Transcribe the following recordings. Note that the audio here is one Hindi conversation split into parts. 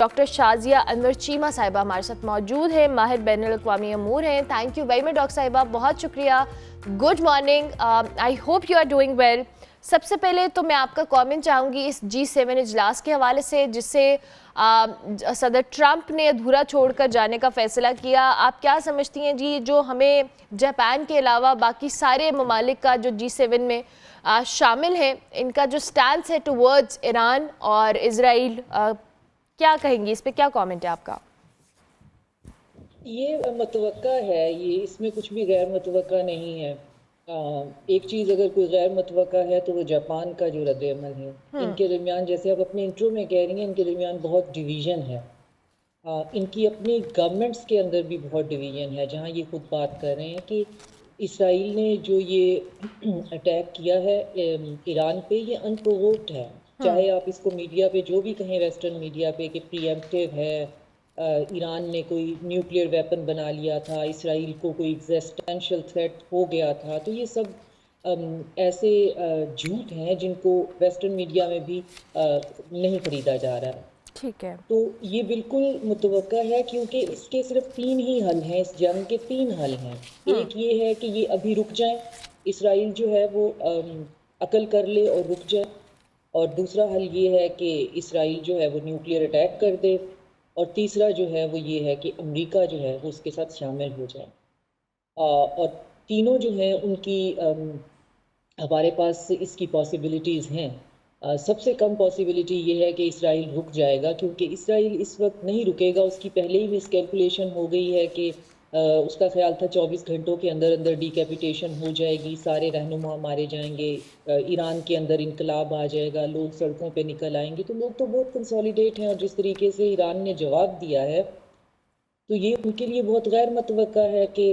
डॉक्टर शाजिया अनवर चीमा साहिबा हमारे साथ मौजूद हैं, माहिर बैनुल अक़वामी अमूर हैं। Thank you very much doctor साहिबा, बहुत शुक्रिया। Good morning, I hope you are doing well. सबसे पहले तो मैं आपका कमेंट चाहूँगी इस G7 इजलास के हवाले से जिससे सदर ट्रंप ने अधूरा छोड़कर जाने का फ़ैसला किया। आप क्या समझती हैं जी, जो हमें जापान के अलावा बाकी सारे ममालिक का जो G7 में शामिल हैं, इनका जो स्टैंड है टुवर्ड्स ईरान और इजराइल, क्या कहेंगी इस पे, क्या कमेंट है आपका? ये मतवक्का है, ये इसमें कुछ भी गैर मतवक्का नहीं है। एक चीज़ अगर कोई गैर मतवक्का है तो वो जापान का जो रद्द-ए-अमल है। इनके दरमियान, जैसे आप अपने इंट्रो में कह रही हैं, इनके दरमियान बहुत डिवीज़न है। इनकी अपनी गवर्नमेंट्स के अंदर भी बहुत डिवीज़न है, जहाँ ये खुद बात कर रहे हैं कि इसराइल ने जो ये अटैक किया है ईरान पे, ये अनप्रोवोक्ड है। चाहे आप इसको मीडिया पे जो भी कहें, वेस्टर्न मीडिया पे, कि प्रीएम्प्टिव है, ईरान ने कोई न्यूक्लियर वेपन बना लिया था, इसराइल को कोई एग्जिस्टेंशियल थ्रेट हो गया था, तो ये सब ऐसे झूठ हैं जिनको वेस्टर्न मीडिया में भी नहीं खरीदा जा रहा है। ठीक है, तो ये बिल्कुल मुतवक्का है, क्योंकि इसके सिर्फ 3 ही हल हैं, इस जंग के 3 हल हैं। एक ये है कि ये अभी रुक जाए, इसराइल जो है वो अकल कर ले और रुक जाए, और दूसरा हल ये है कि इसराइल जो है वो न्यूक्लियर अटैक कर दे, और तीसरा जो है वो ये है कि अमेरिका जो है वो उसके साथ शामिल हो जाए। और तीनों जो हैं उनकी हमारे पास इसकी पॉसिबिलिटीज़ हैं। सबसे कम पॉसिबिलिटी ये है कि इसराइल रुक जाएगा, क्योंकि इसराइल इस वक्त नहीं रुकेगा। उसकी पहले ही मिसकैलकुलेशन हो गई है कि उसका ख्याल था 24 घंटों के अंदर अंदर डिकैपिटेशन हो जाएगी, सारे रहनुमा मारे जाएंगे, ईरान के अंदर इनकलाब आ जाएगा, लोग सड़कों पे निकल आएंगे। तो लोग तो बहुत कंसोलिडेट हैं, और जिस तरीके से ईरान ने जवाब दिया है तो ये उनके लिए बहुत गैर मुतवक्का है कि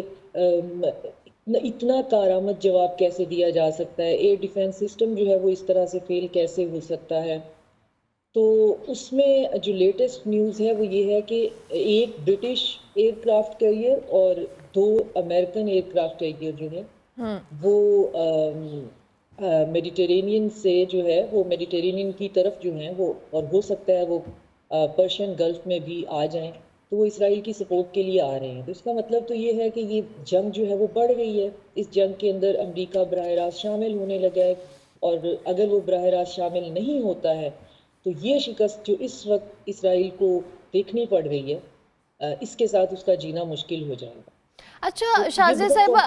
इतना कारामद जवाब कैसे दिया जा सकता है, एयर डिफेंस सिस्टम जो है वो इस तरह से फेल कैसे हो सकता है। तो उसमें जो लेटेस्ट न्यूज़ है वो ये है कि एक ब्रिटिश एयरक्राफ्ट कैरियर और 2 अमेरिकन एयरक्राफ्ट कैरियर जो है वो मेडिटेरेनियन से जो है वो मेडिटेरेनियन की तरफ जो है वो, और हो सकता है वो पर्शियन गल्फ में भी आ जाएं, तो वो इसराइल की सपोर्ट के लिए आ रहे हैं। तो इसका मतलब तो ये है कि ये जंग जो है वो बढ़ गई है। इस जंग के अंदर अमेरिका बराह रास्त शामिल होने लगा है, और अगर वो बराह रास्त शामिल नहीं होता है तो ये शिकस्त जो इस वक्त इसराइल को देखनी पड़ रही है, इसके साथ उसका जीना मुश्किल हो जाएगा। अच्छा शाजिया साहिबा,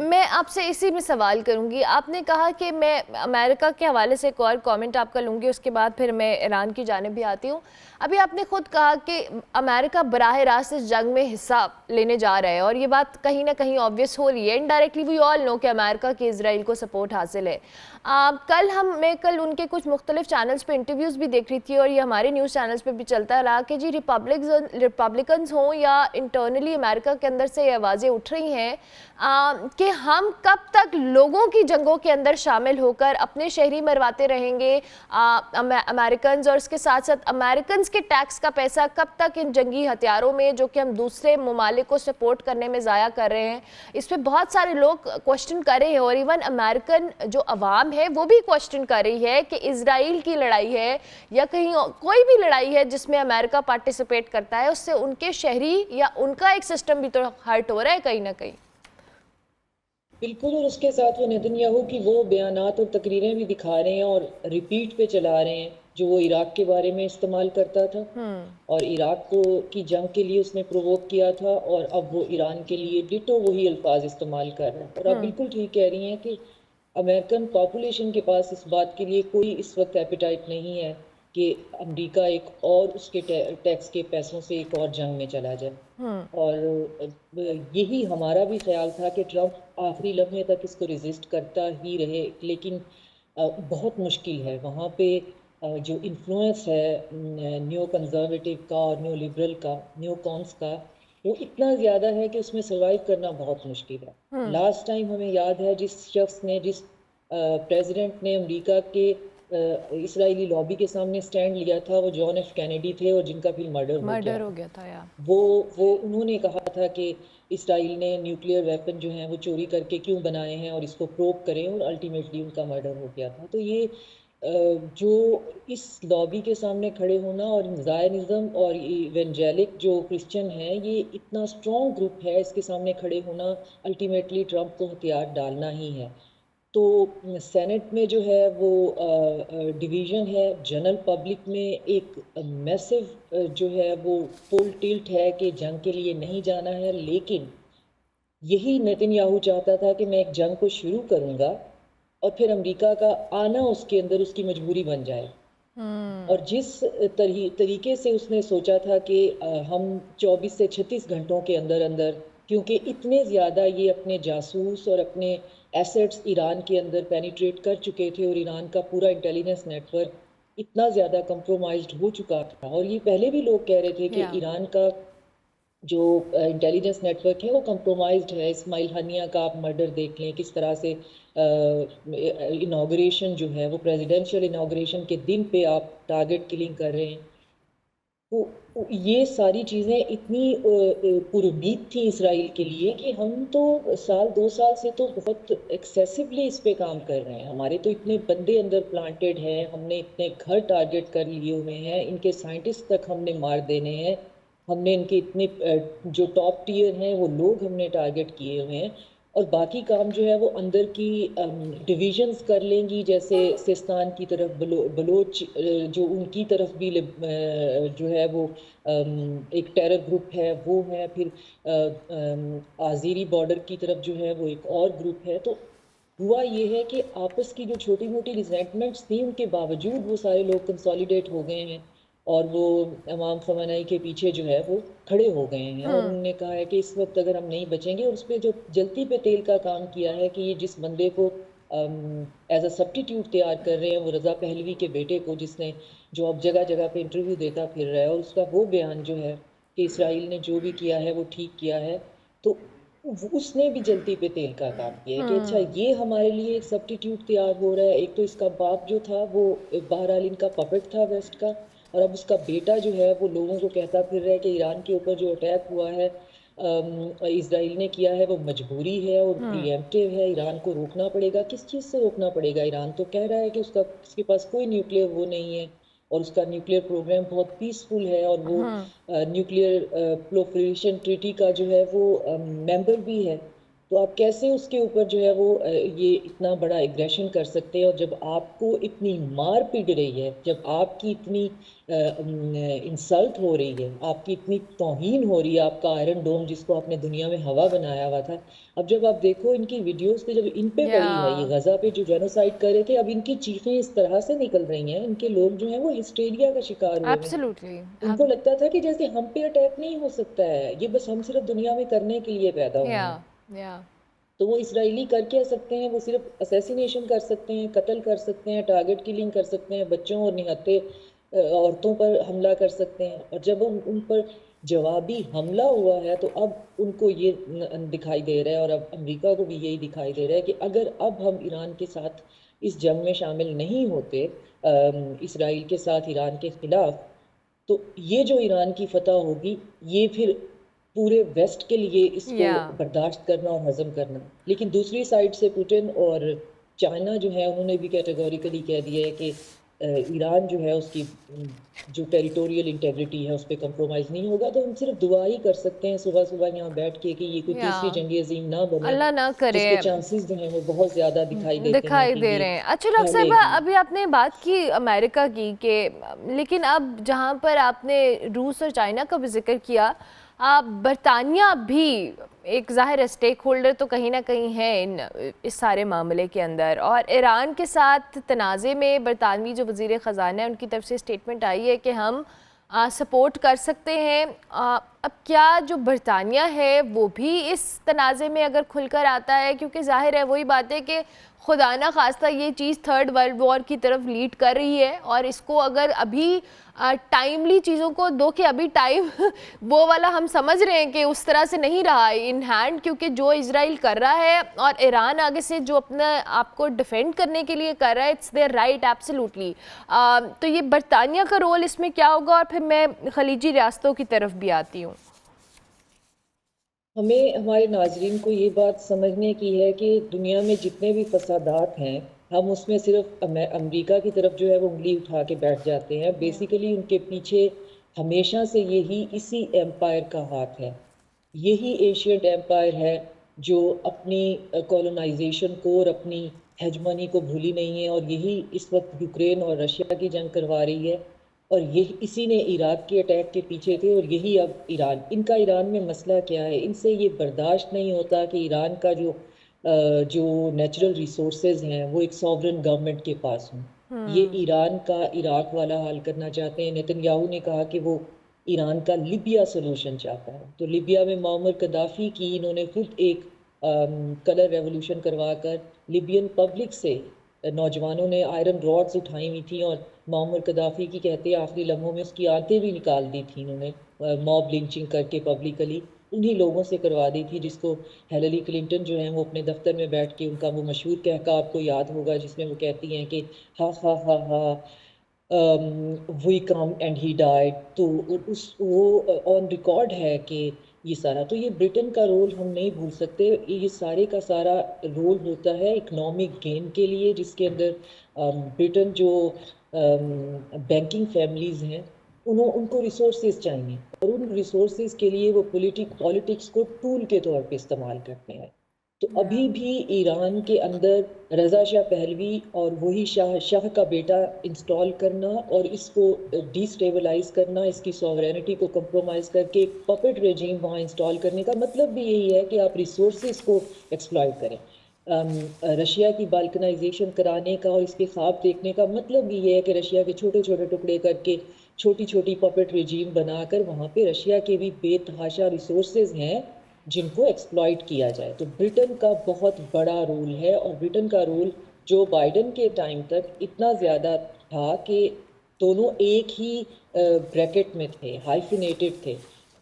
मैं आपसे इसी में सवाल करूंगी। आपने कहा कि मैं अमेरिका के हवाले से एक और कमेंट आपका लूंगी, उसके बाद फिर मैं ईरान की जानिब भी आती हूँ। अभी आपने खुद कहा कि अमेरिका बराह रास्त इस जंग में हिस्सा लेने जा रहा है, और ये बात कहीं ना कहीं ऑब्वियस हो रही है। इनडायरेक्टली वी ऑल नो कि अमेरिका की इजराइल को सपोर्ट हासिल है। मैं कल उनके कुछ मुख्तलिफ चैनल्स पे इंटरव्यूज़ भी देख रही थी, और ये हमारे न्यूज़ चैनल्स पे भी चलता रहा कि जी रिपब्लिकन्स हों या इंटरनली अमेरिका के अंदर से ये आवाज़ें उठ रही हैं कि हम कब तक लोगों की जंगों के अंदर शामिल होकर अपने शहरी मरवाते रहेंगे अमेरिकन्स, और इसके साथ साथ अमेरिकन्स के टैक्स का पैसा कब तक इन जंगी हथियारों में जो कि हम दूसरे ममालिक को सपोर्ट करने में ज़ाया कर रहे हैं। इस पर बहुत सारे लोग क्वेश्चन कर रहे हैं, और इवन अमेरिकन जो अवाम है वो भी क्वेश्चन कर रही है कि इजराइल की लड़ाई है या कहीं कोई भी लड़ाई है जिसमें अमेरिका पार्टिसिपेट करता है, उससे उनके शहरी या उनका एक सिस्टम भी तो हर्ट हो रहा है कहीं ना कहीं। बिल्कुल, और उसके साथ वो नेतन्याहू की वो बयानात और तकरीरें भी दिखा रहे हैं और रिपीट पे चला रहे हैं जो वो इराक के बारे में इस्तेमाल करता था, और इराक को की जंग के लिए उसने प्रोवोक किया था, और अब वो ईरान के लिए डिटो वही अल्फाज इस्तेमाल कर रहे हैं। और आप बिल्कुल ठीक कह रही हैं कि अमेरिकन पॉपुलेशन के पास इस बात के लिए कोई इस वक्त एपिटाइट नहीं है कि अमेरिका एक और उसके टैक्स के पैसों से एक और जंग में चला जाए। और यही हमारा भी ख्याल था कि ट्रंप आखिरी लम्हे तक इसको रेजिस्ट करता ही रहे, लेकिन बहुत मुश्किल है। वहाँ पे जो इन्फ्लुएंस है न्यू कंजर्वेटिव का और न्यू लिबरल का, न्यू कॉन्स का, वो इतना ज़्यादा है कि उसमें सर्वाइव करना बहुत मुश्किल है। लास्ट टाइम हमें याद है जिस शख्स ने, जिस प्रेसिडेंट ने अमेरिका के इसराइली लॉबी के सामने स्टैंड लिया था, वो जॉन एफ कैनेडी थे, और जिनका फिर मर्डर हो गया था यार। वो उन्होंने कहा था कि इसराइल ने न्यूक्लियर वेपन जो हैं वो चोरी करके क्यों बनाए हैं, और इसको प्रोब करें, और अल्टीमेटली उनका मर्डर हो गया था। तो ये जो इस लॉबी के सामने खड़े होना और ज़ायनिज़्म और इवेंजेलिक जो क्रिश्चियन हैं, ये इतना स्ट्रॉन्ग ग्रुप है, इसके सामने खड़े होना अल्टीमेटली ट्रंप को हथियार डालना ही है। तो सेनेट में जो है वो डिवीज़न है, जनरल पब्लिक में एक मैसिव जो है वो पोल टिल्ट है कि जंग के लिए नहीं जाना है, लेकिन यही नेतन्याहू चाहता था कि मैं एक जंग को शुरू करूँगा और फिर अमेरिका का आना उसके अंदर उसकी मजबूरी बन जाए। और जिस तरीके से उसने सोचा था कि हम 24 से 36 घंटों के अंदर अंदर, क्योंकि इतने ज़्यादा ये अपने जासूस और अपने एसेट्स ईरान के अंदर पेनिट्रेट कर चुके थे और ईरान का पूरा इंटेलिजेंस नेटवर्क इतना ज़्यादा कंप्रोमाइज्ड हो चुका था। और ये पहले भी लोग कह रहे थे कि ईरान का जो इंटेलिजेंस नेटवर्क है वो कंप्रोमाइज्ड है। इस्माइल हानिया का आप मर्डर देख लें, किस तरह से इनाग्रेशन जो है वो प्रेसिडेंशियल इनाग्रेशन के दिन पे आप टारगेट किलिंग कर रहे हैं। तो ये सारी चीज़ें इतनी पुरुमीद थी इसराइल के लिए कि हम तो साल 2 साल से तो बहुत एक्सेसिवली इस पे काम कर रहे हैं। हमारे तो इतने बंदे अंदर प्लांटेड हैं, हमने इतने घर टारगेट कर लिए हुए हैं, इनके साइंटिस्ट तक हमने मार देने हैं, हमने इनके इतने जो टॉप टियर हैं वो लोग हमने टारगेट किए हुए हैं। और बाकी काम जो है वो अंदर की डिविजन्स कर लेंगी, जैसे सिस्तान की तरफ बलोच जो उनकी तरफ भी जो है वो एक टेरर ग्रुप है वो है, फिर आज़ीरी बॉर्डर की तरफ जो है वो एक और ग्रुप है। तो हुआ ये है कि आपस की जो छोटी मोटी रिजेंटमेंट्स थी उनके बावजूद वो सारे लोग कंसोलिडेट हो गए हैं और वो इमाम खamenei के पीछे जो है वो खड़े हो गए हैं। और उन्होंने कहा है कि इस वक्त अगर हम नहीं बचेंगे, और उस पर जो जलती पे तेल का काम किया है कि ये जिस बंदे को एज अ सब्स्टिट्यूट तैयार कर रहे हैं, वो रज़ा पहलवी के बेटे को, जिसने जो अब जगह जगह पे इंटरव्यू देता फिर रहा है, और उसका वो बयान जो है कि इसराइल ने जो भी किया है वो ठीक किया है, तो उसने भी जलती पे तेल का काम किया है कि अच्छा ये हमारे लिए एक सब्स्टिट्यूट तैयार हो रहा है। एक तो इसका बाप जो था वो बहरहाल इनका पपेट था वेस्ट का, और अब उसका बेटा जो है वो लोगों को कहता फिर रहा है कि ईरान के ऊपर जो अटैक हुआ है इसराइल ने किया है वो मजबूरी है और प्रीएम्प्टिव है, ईरान को रोकना पड़ेगा। किस चीज़ से रोकना पड़ेगा? ईरान तो कह रहा है कि उसके पास कोई न्यूक्लियर वो नहीं है और उसका न्यूक्लियर प्रोग्राम बहुत पीसफुल है, और वो न्यूक्लियर प्रोलिफरेशन ट्रीटी का जो है वो मेंबर भी है। तो आप कैसे उसके ऊपर जो है वो ये इतना बड़ा एग्रेशन कर सकते हैं? और जब आपको इतनी मार पीट रही है, जब आपकी इतनी इंसल्ट हो रही है, आपकी इतनी तौहीन हो रही है, आपका आयरन डोम जिसको आपने दुनिया में हवा बनाया हुआ था, अब जब आप देखो इनकी वीडियोस पे जब इन पे पड़ी है ये गजा पे जो जेनोसाइड कर रहे थे, अब इनकी चीखें इस तरह से निकल रही हैं, इनके लोग जो हैं वो हिस्टेरिया का शिकार हुए हैं। इनको लगता था कि जैसे हम पे अटैक नहीं हो सकता है, ये बस हम सिर्फ दुनिया में करने के लिए पैदा हुए हैं। तो वो इसराइली कर क्या सकते हैं? वो सिर्फ असैसिनेशन कर सकते हैं, कत्ल कर सकते हैं, टारगेट किलिंग कर सकते हैं, बच्चों और निहत्थे औरतों पर हमला कर सकते हैं। और जब उन पर जवाबी हमला हुआ है तो अब उनको ये दिखाई दे रहा है, और अब अमेरिका को भी यही दिखाई दे रहा है कि अगर अब हम ईरान के साथ इस जंग में शामिल नहीं होते इसराइल के साथ ईरान के खिलाफ, तो ये जो ईरान की फतह होगी ये फिर पूरे वेस्ट के लिए इसको बर्दाश्त करना और हजम करना। लेकिन दूसरी साइड से पुतिन और चाइना जो है उन्होंने भी कैटेगोरिकली कह दिया है कि ईरान जो है उसकी जो टेरिटोरियल इंटेग्रिटी है उस पर कंप्रोमाइज़ नहीं होगा। तो हम सिर्फ दुआ ही कर सकते हैं सुबह सुबह यहाँ बैठ के कि ये कोई तीसरी जंग अजीम ना बने, अल्लाह ना करे, जिसके चांसेस जो हैं वो बहुत ज़्यादा दिखाई दे रहे हैं। अच्छा डॉक्टर साहब, अभी आपने बात की अमेरिका की कि, लेकिन अब जहाँ पर आपने रूस और चाइना का भी जिक्र किया, बरतानिया भी एक ज़ाहिर स्टेक होल्डर तो कहीं ना कहीं है इस सारे मामले के अंदर, और ईरान के साथ तनाज़े में बरतानवी जो वज़ीर ख़ज़ाना है उनकी तरफ से स्टेटमेंट आई है कि हम सपोर्ट कर सकते हैं। अब क्या जो बरतानिया है वो भी इस तनाज़े में अगर खुलकर आता है, क्योंकि ज़ाहिर है वही बात है कि खुदा ना खास्ता ये चीज़ थर्ड वर्ल्ड वॉर की तरफ लीड कर रही है, और इसको अगर अभी टाइमली चीज़ों को दो कि अभी टाइम वो वाला हम समझ रहे हैं कि उस तरह से नहीं रहा इन हैंड, क्योंकि जो इजराइल कर रहा है और ईरान आगे से जो अपने आप को डिफेंड करने के लिए कर रहा है, इट्स देयर राइट एब्सोल्युटली। तो ये बरतानिया का रोल इसमें क्या होगा? और फिर मैं खलीजी रियासतों की तरफ भी आती हूँ। हमें हमारे नाजरीन को ये बात समझने की है कि दुनिया में जितने भी फसादात हैं, हम उसमें सिर्फ अमेरिका की तरफ जो है वो उंगली उठा के बैठ जाते हैं। बेसिकली उनके पीछे हमेशा से यही इसी एम्पायर का हाथ है। यही एशियंट एम्पायर है जो अपनी कॉलोनाइजेशन को और अपनी हेजमनी को भूली नहीं है, और यही इस वक्त यूक्रेन और रशिया की जंग करवा रही है, और यही इसी ने इराक के अटैक के पीछे थे, और यही अब इनका ईरान में मसला क्या है, इनसे ये बर्दाश्त नहीं होता कि ईरान का जो नेचुरल रिसोर्सेज हैं वो एक सॉवरन गवर्नमेंट के पास हों। ये ईरान का इराक वाला हाल करना चाहते हैं। नेतन्याहू ने कहा कि वो ईरान का लिबिया सोल्यूशन चाहता है। तो लिबिया में मुअम्मर कदाफ़ी की इन्होंने खुद एक कलर रेवोल्यूशन करवाकर लिबियन पब्लिक से नौजवानों ने आयरन रॉड्स उठाई हुई थी, और मुअम्मर कदाफ़ी की कहते हैं आखिरी लम्हों में उसकी आंतें भी निकाल दी थी इन्होंने, मॉब लिंचिंग करके पब्लिकली उन्हीं लोगों से करवा दी थी, जिसको हिलरी क्लिंटन जो है वो अपने दफ्तर में बैठ के उनका वो मशहूर कहका आपको याद होगा, जिसमें वो कहती हैं कि हा हा हा हा we come and he died. तो उस वो ऑन रिकॉर्ड है कि ये सारा, तो ये ब्रिटेन का रोल हम नहीं भूल सकते। ये सारे का सारा रोल होता है इकोनॉमिक गेन के लिए, जिसके अंदर ब्रिटेन जो बैंकिंग फैमिलीज़ हैं उनको रिसोर्सेज चाहिए, और उन रिसोर्सेज के लिए वो पॉलिटिक्स को टूल के तौर पे इस्तेमाल करते हैं। तो अभी भी ईरान के अंदर रज़ा शाह पहलवी और वही शाह का बेटा इंस्टॉल करना और इसको डिस्टेबलाइज करना, इसकी सॉवरेनिटी को कंप्रोमाइज़ करके एक पपेट रेजीम वहाँ इंस्टॉल करने का मतलब भी यही है कि आप रिसोर्सेज को एक्सप्लॉइट करें। रशिया की बाल्कनाइजेशन कराने का और इसके ख्वाब देखने का मतलब भी ये है कि रशिया के छोटे छोटे टुकड़े करके छोटी छोटी पपेट रेजीम बनाकर वहाँ पे रशिया के भी बेतहाशा रिसोर्सेज हैं जिनको एक्सप्लॉइट किया जाए। तो ब्रिटेन का बहुत बड़ा रोल है, और ब्रिटेन का रोल जो बाइडन के टाइम तक इतना ज़्यादा था कि दोनों एक ही ब्रैकेट में थे, हाइफिनेटेड थे।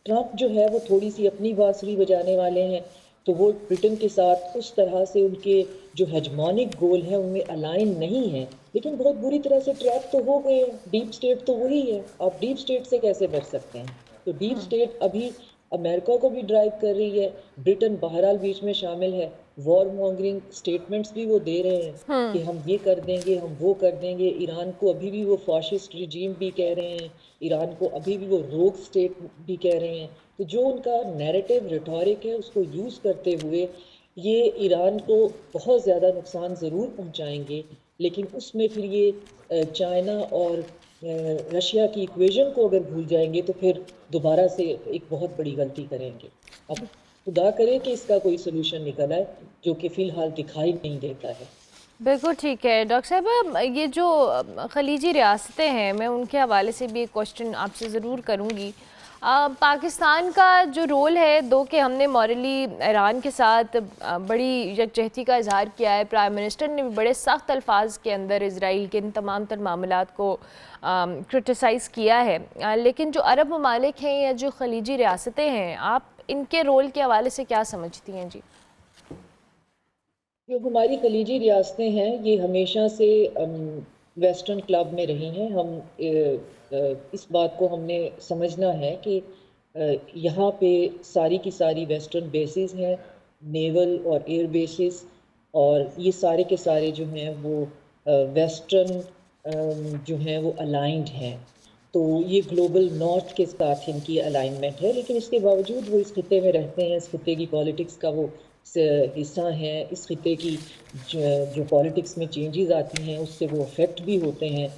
ट्रंप जो है वो थोड़ी सी अपनी बांसुरी बजाने वाले हैं, तो वो ब्रिटेन के साथ उस तरह से उनके जो हेजमोनिक गोल हैं उनमें अलाइन नहीं है, लेकिन बहुत बुरी तरह से ट्रैप तो हो गए हैं। डीप स्टेट तो वही है, आप डीप स्टेट से कैसे बच सकते हैं? तो डीप स्टेट अभी अमेरिका को भी ड्राइव कर रही है, ब्रिटेन बहरहाल बीच में शामिल है, वॉर मॉन्गरिंग स्टेटमेंट्स भी वो दे रहे हैं कि हम ये कर देंगे, हम वो कर देंगे। ईरान को अभी भी वो फाशिस्ट रिजीम भी कह रहे हैं, ईरान को अभी भी वो रोग स्टेट भी कह रहे हैं। तो जो उनका नैरेटिव रिटोरिक है उसको यूज़ करते हुए ये ईरान को बहुत ज़्यादा नुकसान ज़रूर पहुंचाएंगे, लेकिन उसमें फिर ये चाइना और रशिया की इक्वेशन को अगर भूल जाएंगे तो फिर दोबारा से एक बहुत बड़ी गलती करेंगे। अब खुदा करे कि इसका कोई सोल्यूशन निकल आए, जो कि फ़िलहाल दिखाई नहीं देता है। बिल्कुल ठीक है डॉक्टर साहब, ये जो खलीजी रियासतें हैं, मैं उनके हवाले से भी एक क्वेश्चन आपसे ज़रूर करूँगी। पाकिस्तान का जो रोल है, दो कि हमने मॉरली ईरान के साथ बड़ी यकजहती का इजहार किया है, प्राइम मिनिस्टर ने भी बड़े सख्त अल्फाज के अंदर इसराइल के इन तमाम तर मामलात को क्रिटिसाइज़ किया है, लेकिन जो अरब ममालिक हैं या जो खलीजी रियासतें हैं, आप इनके रोल के हवाले से क्या समझती हैं जी? जो हमारी खलीजी रियासतें हैं ये हमेशा से वेस्टर्न क्लब में रही हैं। हम इस बात को हमने समझना है कि यहाँ पे सारी की सारी वेस्टर्न बेसिस हैं, नेवल और एयर बेसिस, और ये सारे के सारे जो हैं वो वेस्टर्न जो हैं वो अलाइंड हैं। तो ये ग्लोबल नॉर्थ के साथ इनकी अलाइनमेंट है, लेकिन इसके बावजूद वो इस खिते में रहते हैं, इस खिते की पॉलिटिक्स का वो हिस्सा है। इस खिते की जो पॉलिटिक्स में चेंजेस आती हैं उससे वो अफेक्ट भी होते हैं।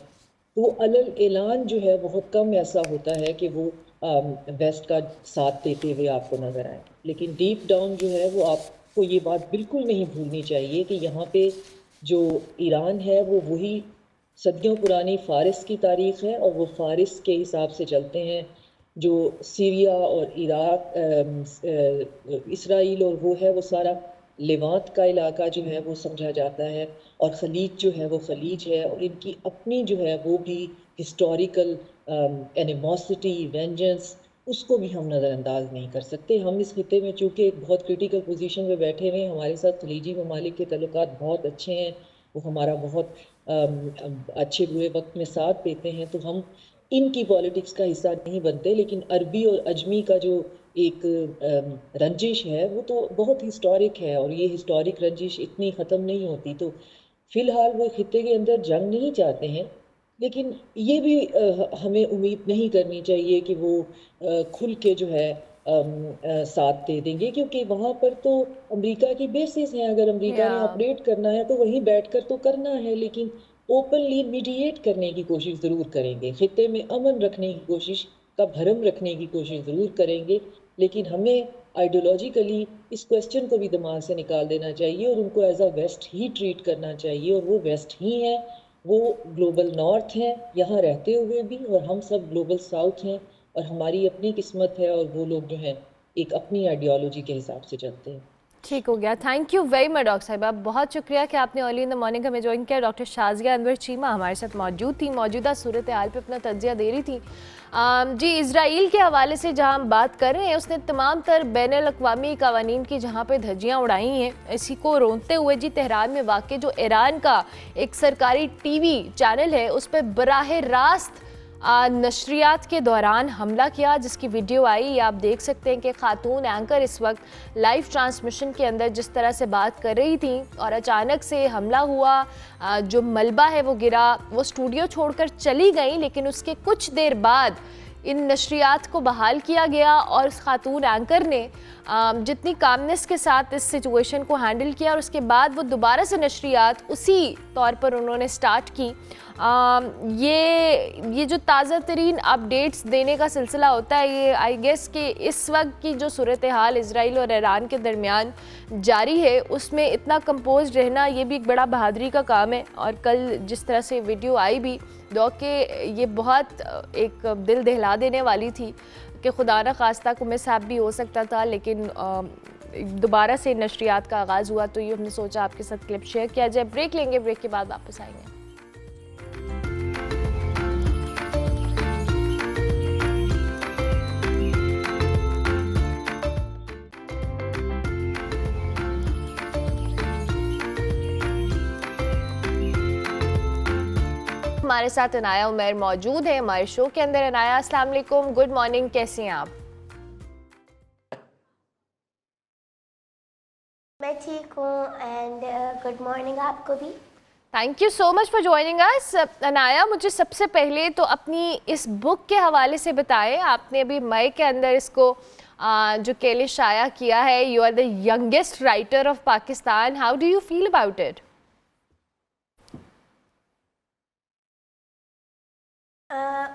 तो अलल ऐलान जो है बहुत कम ऐसा होता है कि वो वेस्ट का साथ देते हुए आपको नज़र आए, लेकिन डीप डाउन जो है वो आपको ये बात बिल्कुल नहीं भूलनी चाहिए कि यहाँ पे जो ईरान है वो वही सदियों पुरानी फ़ारिस की तारीख़ है, और वो फ़ारिस के हिसाब से चलते हैं। जो सीरिया और इराक इसराइल और वो है वो सारा लेवांत का इलाका जो है वो समझा जाता है, और ख़लीज जो है वो ख़लीज है, और इनकी अपनी जो है वो भी हिस्टोरिकल एनिमोसिटी, वेंजेंस, उसको भी हम नज़रअंदाज नहीं कर सकते। हम इस खिते में चूँकि एक बहुत क्रिटिकल पोजीशन में बैठे हुए हैं, हमारे साथ खलीजी ममालिक के तल्लुकात बहुत अच्छे हैं, वो हमारा बहुत अच्छे बुरे वक्त में साथ देते हैं, तो हम इनकी पॉलिटिक्स का हिस्सा नहीं बनते। लेकिन अरबी और अजमी का जो एक रंजिश है वो तो बहुत हिस्टोरिक है, और ये हिस्टोरिक रंजिश इतनी ख़त्म नहीं होती। तो फ़िलहाल वो खित्ते के अंदर जंग नहीं चाहते हैं, लेकिन ये भी हमें उम्मीद नहीं करनी चाहिए कि वो खुल के जो है साथ दे देंगे, क्योंकि वहाँ पर तो अमेरिका की बेसिस हैं। अगर अमेरिका या ने ऑपरेट करना है तो वहीं बैठकर तो करना है, लेकिन ओपनली मीडिएट करने की कोशिश ज़रूर करेंगे। खित्ते में अमन रखने की कोशिश का भरम रखने की कोशिश ज़रूर करेंगे, लेकिन हमें आइडियोलॉजिकली इस क्वेश्चन को भी दिमाग से निकाल देना चाहिए और उनको एज अ वेस्ट ही ट्रीट करना चाहिए। और वो वेस्ट ही हैं, वो ग्लोबल नॉर्थ हैं यहाँ रहते हुए भी, और हम सब ग्लोबल साउथ हैं, और हमारी अपनी किस्मत है, और वो लोग जो हैं एक अपनी आइडियोलॉजी के हिसाब से चलते हैं। ठीक हो गया। Thank you very much doctor साहिबा, बहुत शुक्रिया कि आपने अर्ली इन द मॉर्निंग हमें ज्वाइन किया। डॉक्टर शाज़िया अनवर चीमा हमारे साथ मौजूद थी, मौजूदा सूरत हाल पर अपना तज्जिया दे रही थी। जी, इसराइल के हवाले से जहाँ हम बात कर रहे हैं, उसने तमाम तर बैनुल-अक़वामी कवानीन की जहाँ पे धज्जियाँ उड़ाई हैं, इसी को रोंदते हुए जी तेहरान में वाक़ जो ईरान का एक सरकारी टीवी चैनल है, उस पर बराह रास्त नशरियात के दौरान हमला किया, जिसकी वीडियो आई। आप देख सकते हैं कि खातून एंकर इस वक्त लाइव ट्रांसमिशन के अंदर जिस तरह से बात कर रही थी और अचानक से हमला हुआ, जो मलबा है वो गिरा, वो स्टूडियो छोड़कर चली गई, लेकिन उसके कुछ देर बाद इन नशरियात को बहाल किया गया और उस खातून एंकर ने जितनी कामनेस के साथ इस सिचुएशन को हैंडल किया, और उसके बाद वो दोबारा से नशरियात उसी तौर पर उन्होंने स्टार्ट की। ये जो ताज़ा तरीन अपडेट्स देने का सिलसिला होता है, ये आई गेस कि इस वक्त की जो सूरत हाल इज़राइल और ईरान के दरमियान जारी है, उसमें इतना कंपोज रहना ये भी एक बड़ा बहादुरी का काम है। और कल जिस तरह से वीडियो आई भी दो के, ये बहुत एक दिल दहला देने वाली थी कि खुदा न खास्ता को मिसहैप भी हो सकता था, लेकिन दोबारा से नशरियात का आगाज़ हुआ, तो ये हमने सोचा आपके साथ क्लिप शेयर किया जाए। ब्रेक लेंगे, ब्रेक के बाद वापस आएंगे। हमारे साथ अनाया उमर मौजूद है हमारे शो के अंदर। अनाया, अस्सलाम वालेकुम, गुड मॉर्निंग, कैसी हैं आप? मैं ठीक हूँ एंड गुड मॉर्निंग आपको भी। Thank you so much for joining us. Anaya, मुझे सबसे पहले तो अपनी इस बुक के हवाले से बताएं। आपने अभी मई के अंदर इसको जो केले शाया किया है, you are the youngest writer of Pakistan, how do you feel about it?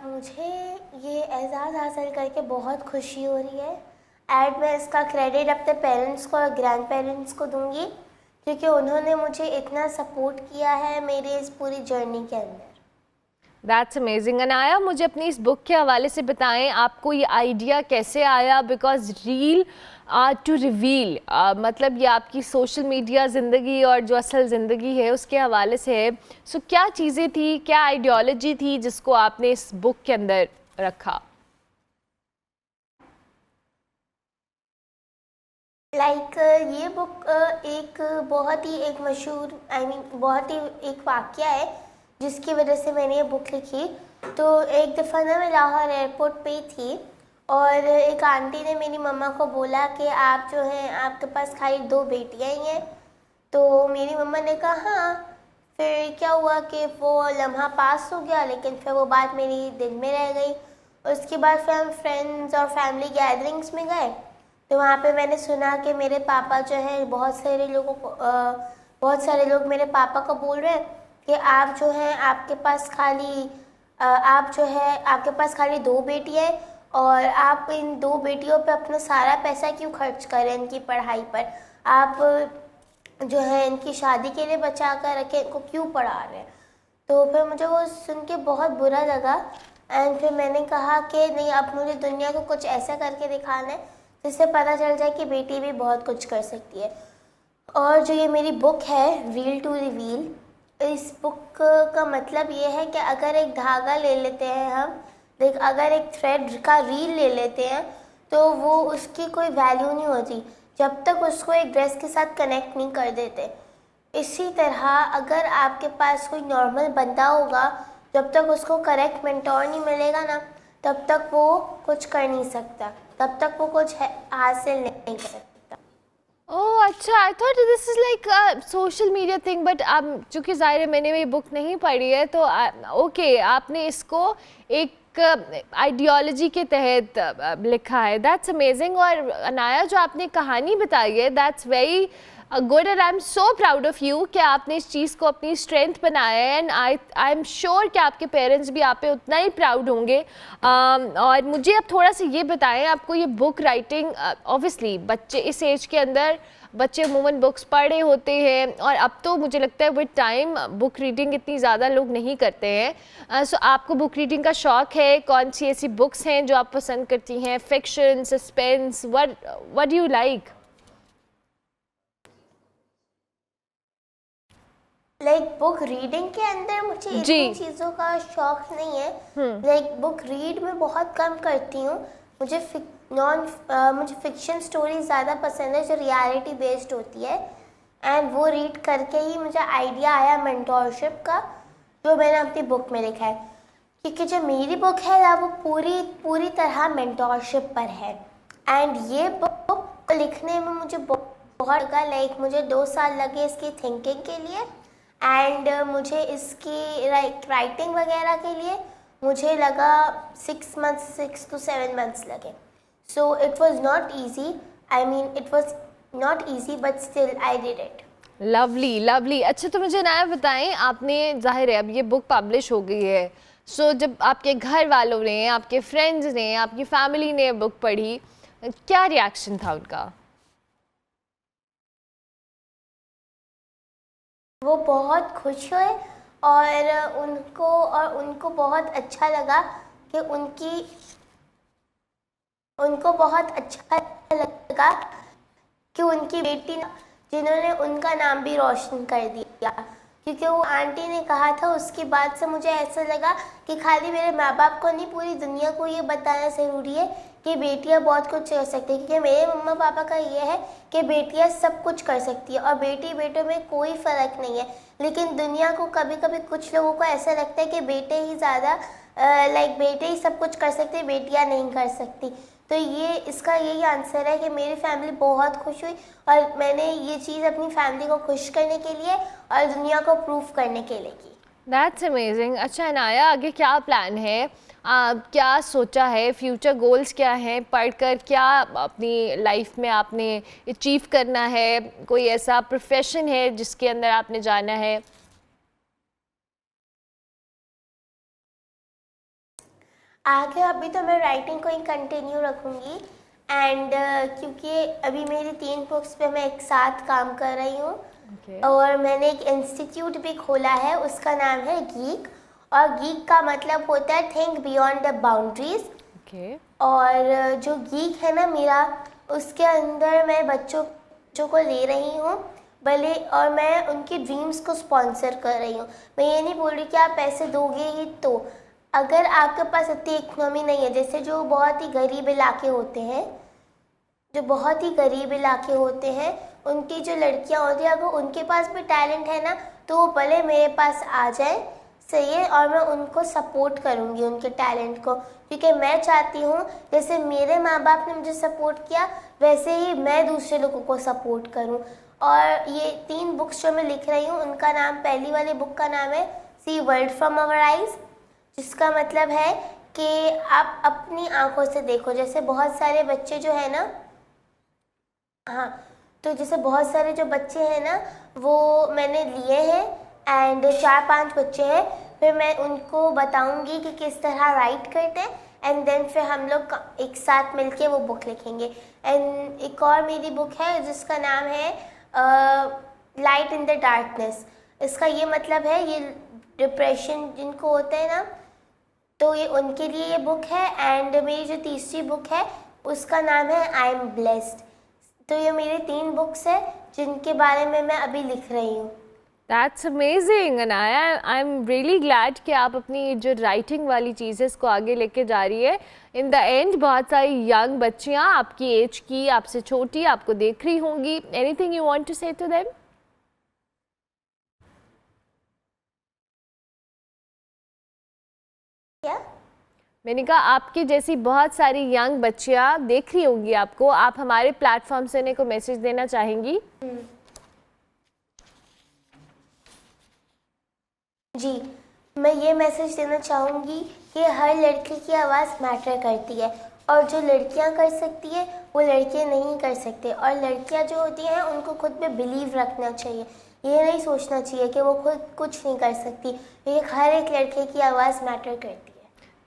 मुझे ये एजाज़ हासिल करके बहुत खुशी हो रही है एंड मैं इसका क्रेडिट अपने पेरेंट्स को और ग्रैंड पेरेंट्स को दूंगी, क्योंकि उन्होंने मुझे इतना सपोर्ट किया है मेरे इस पूरी जर्नी के अंदर। That's amazing. अनाया, मुझे अपनी इस बुक के हवाले से बताएं, आपको ये आइडिया कैसे आया? बिकॉज रील टू रिवील, मतलब ये आपकी सोशल मीडिया ज़िंदगी और जो असल ज़िंदगी है उसके हवाले से है। सो क्या चीज़ें थी, क्या आइडियोलॉजी थी जिसको आपने इस बुक के अंदर रखा? ये बुक एक बहुत ही एक मशहूर बहुत ही एक वाक़या है जिसकी वजह से मैंने ये बुक लिखी। तो एक दफ़ा ना मैं लाहौर एयरपोर्ट पे थी और एक आंटी ने मेरी मम्मा को बोला कि आप जो हैं आपके पास खाली 2 बेटियां ही हैं। तो मेरी मम्मा ने कहा हाँ। फिर क्या हुआ कि वो लम्हा पास हो गया, लेकिन फिर वो बात मेरी दिल में रह गई। उसके बाद फिर हम फ्रेंड्स और फैमिली गैदरिंग्स में गए, तो वहाँ पे मैंने सुना कि मेरे पापा जो हैं बहुत सारे लोग मेरे पापा को बोल रहे हैं कि आप जो हैं आपके पास खाली 2 बेटियाँ हैं और आप इन 2 बेटियों पे अपना सारा पैसा क्यों खर्च करें इनकी पढ़ाई पर। आप जो है इनकी शादी के लिए बचा कर रखें, इनको क्यों पढ़ा रहे हैं। तो फिर मुझे वो सुन के बहुत बुरा लगा एंड फिर मैंने कहा कि नहीं, अब मुझे दुनिया को कुछ ऐसा करके दिखाना है जिससे पता चल जाए कि बेटी भी बहुत कुछ कर सकती है। और जो ये मेरी बुक है रील टू रिवील, इस बुक का मतलब ये है कि अगर एक धागा ले लेते हैं हम, अगर एक थ्रेड का रील ले लेते हैं तो वो उसकी कोई वैल्यू नहीं होती जब तक उसको एक ड्रेस के साथ कनेक्ट नहीं कर देते। इसी तरह अगर आपके पास कोई नॉर्मल बंदा होगा, जब तक उसको करेक्ट मेंटोर नहीं मिलेगा ना, तब तक वो कुछ कर नहीं सकता, तब तक वो कुछ हासिल नहीं कर सकता। ओह अच्छा, I thought this is like social media thing, but अब चूँकि ज़ाहिर है मैंने ये बुक नहीं पढ़ी है तो ओके आपने इसको एक आइडियोलॉजी के तहत लिखा है। That's amazing. और अनाया जो आपने कहानी बताई है that's very good and I am so proud of you कि आपने इस चीज़ को अपनी स्ट्रेंथ बनाया है एंड आई एम श्योर कि आपके पेरेंट्स भी आप पे उतना ही प्राउड होंगे। और मुझे अब थोड़ा सा ये बताएं, आपको ये बुक राइटिंग ऑब्वियसली बच्चे इस एज के अंदर बच्चे अमूमन बुक्स पढ़े होते हैं और अब तो मुझे लगता है विद टाइम बुक रीडिंग इतनी ज़्यादा लोग नहीं करते हैं। सो आपको बुक रीडिंग का शौक़ है? कौन सी ऐसी बुक्स हैं जो आप पसंद करती हैं? Fiction, suspense, what do you like? Book reading के अंदर मुझे इतनी चीज़ों का शौक नहीं है। बुक रीड मैं बहुत कम करती हूँ। मुझे मुझे फिक्शन स्टोरी ज़्यादा पसंद है जो रियलिटी बेस्ड होती है एंड वो रीड करके ही मुझे आइडिया आया मेंटोरशिप का जो मैंने अपनी बुक में लिखा है, क्योंकि जो मेरी बुक है ना वो पूरी तरह मेंटोरशिप पर है। एंड ये बुक लिखने में मुझे बहुत लगा, मुझे 2 साल लगे इसकी थिंकिंग के लिए एंड मुझे इसकी राइटिंग वगैरह के लिए मुझे लगा 6 to 7 months लगे। So it was not easy. I mean it was not easy but still I did it. Lovely lovely. अच्छा तो मुझे नया बताएं, आपने जाहिर है अब ये बुक पब्लिश हो गई है, सो जब आपके घर वालों ने, आपके फ्रेंड्स ने, आपकी फैमिली ने बुक पढ़ी, क्या रिएक्शन था उनका? वो बहुत खुश हुए और उनको बहुत अच्छा लगा कि उनको बहुत अच्छा लगा कि उनकी बेटी जिन्होंने उनका नाम भी रोशन कर दिया, क्योंकि वो आंटी ने कहा था। उसके बाद से मुझे ऐसा लगा कि खाली मेरे माँ बाप को नहीं पूरी दुनिया को ये बताना ज़रूरी है कि बेटियाँ बहुत कुछ कर सकती है, क्योंकि मेरे मम्मा पापा का ये है कि बेटियाँ सब कुछ कर सकती है और बेटी बेटों में कोई फ़र्क नहीं है। लेकिन दुनिया को कभी कभी कुछ लोगों को ऐसा लगता है कि बेटे ही ज़्यादा बेटे ही सब कुछ कर सकते, बेटियाँ नहीं कर सकती। तो इसका यही आंसर है कि मेरी फैमिली बहुत खुश हुई और मैंने ये चीज़ अपनी फैमिली को खुश करने के लिए और दुनिया को प्रूफ करने के लिए की। That's amazing. अच्छा अनाया, आगे क्या प्लान है? क्या सोचा है? फ्यूचर गोल्स क्या हैं? पढ़कर क्या अपनी लाइफ में आपने अचीव करना है? कोई ऐसा प्रोफेशन है जिसके अंदर आपने जाना है? आगे अभी तो मैं राइटिंग को ही कंटिन्यू रखूँगी एंड क्योंकि अभी मेरी 3 बुक्स पे मैं एक साथ काम कर रही हूँ और मैंने एक इंस्टीट्यूट भी खोला है, उसका नाम है गीक, और गीक का मतलब होता है थिंक बियॉन्ड द बाउंड्रीज। और जो गीक है ना मेरा, उसके अंदर मैं बच्चों को ले रही हूँ भले, और मैं उनकी ड्रीम्स को स्पॉन्सर कर रही हूँ। मैं ये नहीं बोल रही कि आप पैसे दोगे ही, तो अगर आपके पास इतनी इकोनॉमी नहीं है, जैसे जो बहुत ही गरीब इलाके होते हैं, उनकी जो लड़कियां होती हैं, अगर उनके पास भी टैलेंट है ना तो वो भले मेरे पास आ जाए, सही है, और मैं उनको सपोर्ट करूँगी उनके टैलेंट को, क्योंकि मैं चाहती हूँ जैसे मेरे माँ बाप ने मुझे सपोर्ट किया वैसे ही मैं दूसरे लोगों को सपोर्ट करूँ। और ये 3 बुक्स जो मैं लिख रही हूँ उनका नाम, पहली वाली बुक का नाम है सी वर्ल्ड फ्रॉम आवर आइज, जिसका मतलब है कि आप अपनी आंखों से देखो। जैसे बहुत सारे बच्चे जो है ना, तो जैसे बहुत सारे जो बच्चे हैं ना वो मैंने लिए हैं एंड 4-5 बच्चे हैं, फिर मैं उनको बताऊंगी कि किस तरह राइट करते हैं एंड देन फिर हम लोग एक साथ मिलके वो बुक लिखेंगे। एंड एक और मेरी बुक है जिसका नाम है लाइट इन द डार्कनेस। इसका ये मतलब है, ये डिप्रेशन जिनको होता है ना, तो ये उनके लिए ये बुक है। एंड मेरी जो तीसरी बुक है उसका नाम है आई एम ब्लेस्ड। तो ये मेरी 3 बुक्स है जिनके बारे में मैं अभी लिख रही हूँ। That's amazing Anaya, I am really glad कि आप अपनी जो राइटिंग वाली चीज़ है इसको आगे लेके जा रही है। इन द एंड बहुत सारी यंग बच्चियाँ आपकी एज की, आपसे छोटी, आपको देख रही होंगी। एनीथिंग यू वांट टू से टू देम? मैंने कहा आपकी जैसी बहुत सारी यंग बच्चियां देख रही होंगी आपको, आप हमारे प्लेटफॉर्म से इन्हें को मैसेज देना चाहेंगी? जी, मैं ये मैसेज देना चाहूँगी कि हर लड़की की आवाज़ मैटर करती है और जो लड़कियां कर सकती है वो लड़के नहीं कर सकते, और लड़कियां जो होती हैं उनको खुद पे बिलीव रखना चाहिए। ये नहीं सोचना चाहिए कि वो खुद कुछ नहीं कर सकती। हर एक लड़के की आवाज़ मैटर करती है।